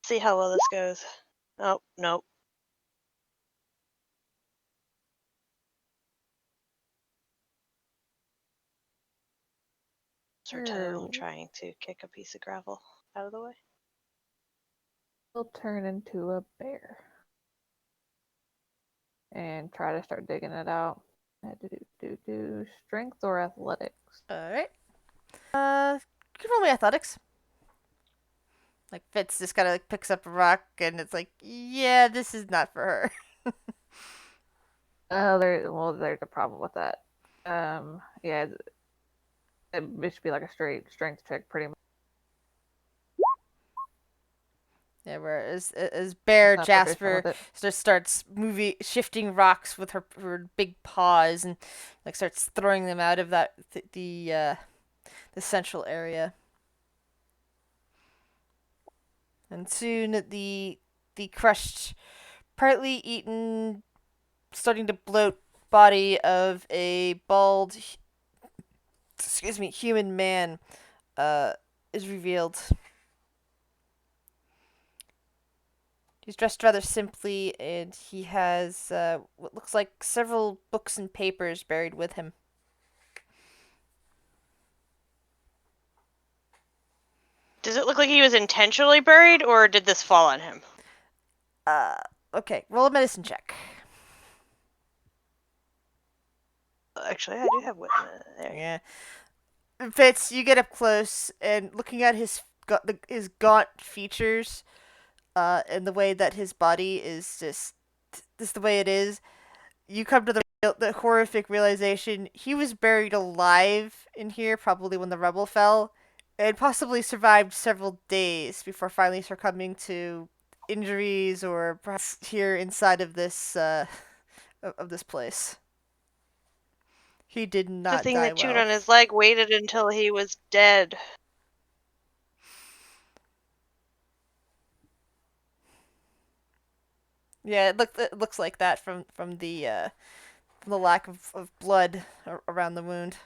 See how well this goes. Oh, nope. It's her totem trying to kick a piece of gravel out of the way. We'll turn into a bear and try to start digging it out. Do strength or athletics? All right. You can roll me athletics. Like Fitz just kind of like picks up a rock, and it's like, yeah, this is not for her. There's a problem with that. Yeah, it should be like a straight strength check, pretty much. Yeah, whereas as Bear Not proficient Jasper with it. just starts shifting rocks with her big paws, and like starts throwing them out of that the central area. And soon the crushed, partly eaten, starting to bloat body of a bald, human man is revealed. He's dressed rather simply, and he has what looks like several books and papers buried with him. Does it look like he was intentionally buried, or did this fall on him? Okay, roll a medicine check. Actually, I do have witness. There. Yeah. Fitz, you get up close and looking at his gaunt features, and the way that his body is just the way it is. You come to the horrific realization he was buried alive in here, probably when the rubble fell, and possibly survived several days before finally succumbing to injuries or perhaps here inside of this of this place. He did The not thing die that chewed well. on his leg waited until he was dead. Yeah, it looks like that from the lack of blood around the wound.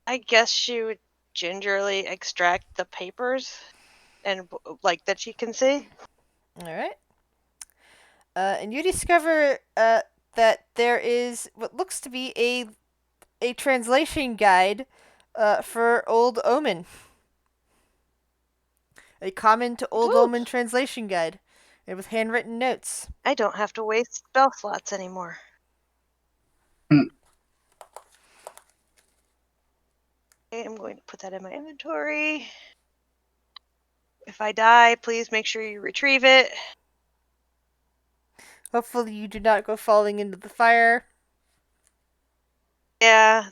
I guess she would gingerly extract the papers and like that she can see. All right. And you discover that there is what looks to be a translation guide for Old Omen. A common to Old Ooh. Omen translation guide, and with handwritten notes. I don't have to waste spell slots anymore. Hmm. Okay, I'm going to put that in my inventory. If I die, please make sure you retrieve it. Hopefully, you do not go falling into the fire. Yeah,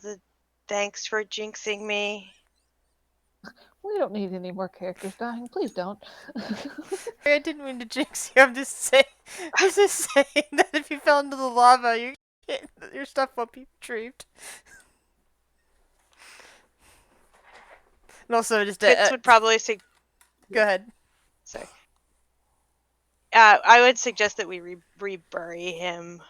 thanks for jinxing me. We don't need any more characters dying. Please don't. I didn't mean to jinx you. I'm just saying that if you fell into the lava, your stuff won't be retrieved. And also, just Fitz would probably say, go ahead. sorry. I would suggest that we rebury him,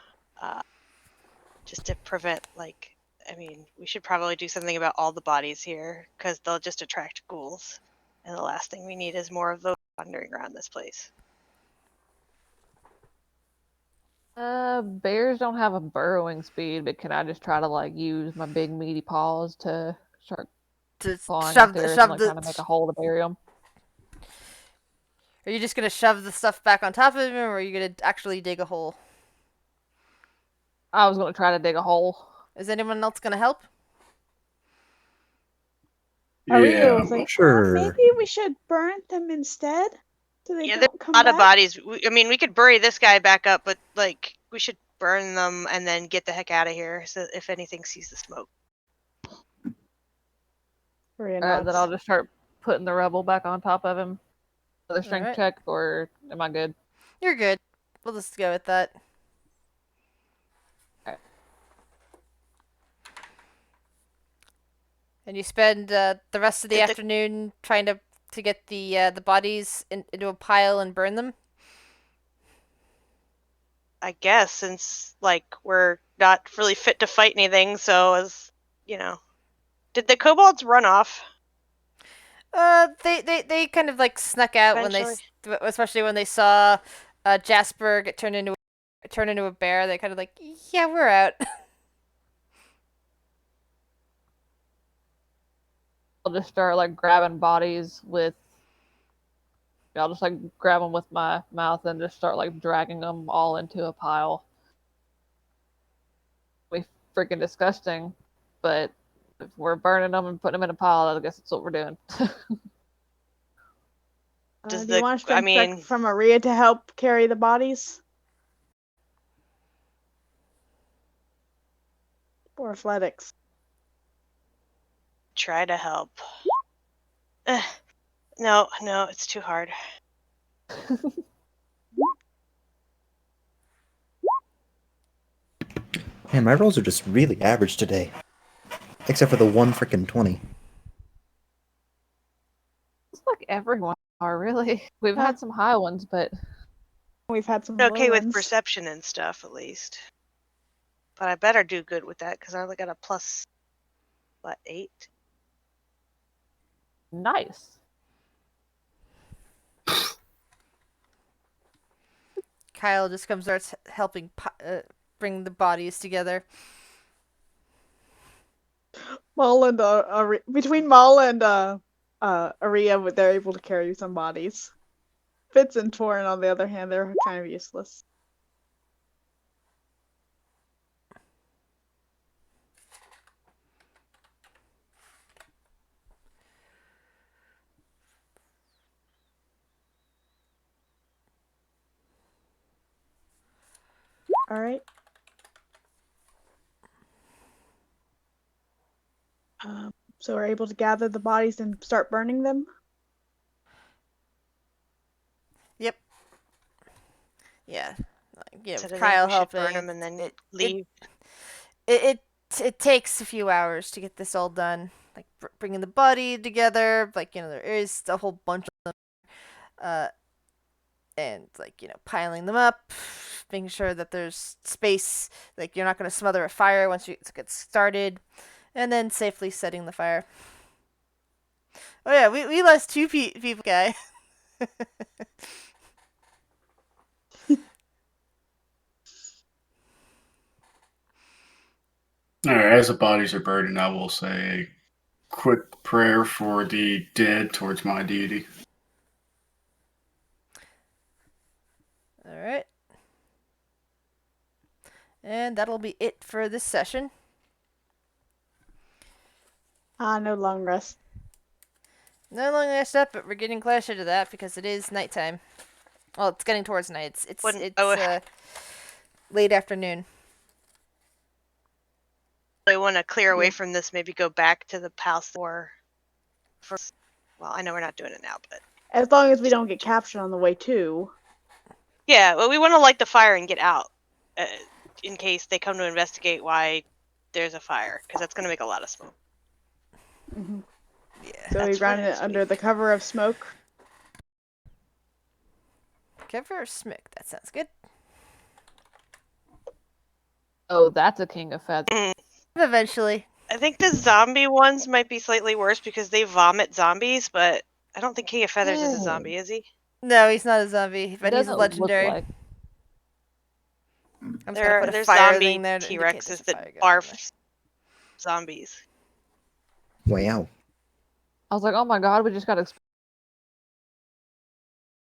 just to prevent, like, I mean, we should probably do something about all the bodies here, because they'll just attract ghouls. And the last thing we need is more of those wandering around this place. Bears don't have a burrowing speed, but can I just try to like use my big meaty paws to start To clawing at theirs and like the. trying to make a hole to bury them? Are you just gonna shove the stuff back on top of him, or are you gonna actually dig a hole? I was gonna try to dig a hole. Is anyone else gonna help? Aria Yeah, was like, sure. maybe we should burn them instead, so they Yeah, there's don't a come lot back. of bodies. I mean, we could bury this guy back up, but, like, we should burn them and then get the heck out of here, so if anything sees the smoke. Aria Alright, then nods. I'll just start putting the rubble back on top of him. Another strength Alright. check, or am I good? You're good. We'll just go with that. Alright. And you spend the rest of the Did the- afternoon trying to get the bodies into a pile and burn them. I guess, since, like, we're not really fit to fight anything, so as, you know. Did the kobolds run off? They kind of like snuck out Eventually. especially when they saw Jasper get turned into a bear. They kind of like, yeah, we're out. I'll just start like grabbing bodies with. I'll just like grab them with my mouth and just start like dragging them all into a pile. We freaking disgusting, but if we're burning them and putting them in a pile, I guess that's what we're doing. Does Do you want a strength I mean, check from Aria to help carry the bodies? Or athletics? try to help. No, it's too hard. Man, my rolls are just really average today. Except for the one frickin' 20. It's like everyone are really. We've had some high ones, but We've had some Okay low with ones. perception and stuff, at least. But I better do good with that, because I only got a plus, 8? nice. Kyle just comes starts helping bring the bodies together. Maul and between Maul and Aria, they're able to carry some bodies. Fitz and Torin, on the other hand, they're kind of useless. All right. So we're able to gather the bodies and start burning them. Yep. Yeah. So do you think Kyle we should burn helping. them and then It, leave? it takes a few hours to get this all done. Like bringing the body together. Like there is a whole bunch of them. And piling them up, making sure that there's space. Like you're not going to smother a fire once you get started, and then safely setting the fire. Oh yeah, we lost two people, guy. All right, as the bodies are burning, I will say a quick prayer for the dead towards my deity. All right. And that'll be it for this session. No long rest. No long rest up, but we're getting closer to that because it is nighttime. Well, it's getting towards night. It's late afternoon. I want to clear away Yeah. from this. Maybe go back to the palace for. Well, I know we're not doing it now, but As long as we don't get captured on the way too. yeah. Well, we want to light the fire and get out, in case they come to investigate why there's a fire, because that's going to make a lot of smoke. Mm-hmm. Yeah. So we That's for run it next under week. the cover of smoke. Cover smoke. That sounds good. Oh, that's a king of feathers. Eventually. I think the zombie ones might be slightly worse because they vomit zombies, but I don't think King of Feathers is a zombie, is he? No, he's not a zombie, but he's a Doesn't legendary. look like. I'm just gonna put a There's fire zombie thing there to indicate there's T-Rexes a fire that going on barf zombies. Wow. I was like, oh my god, we just got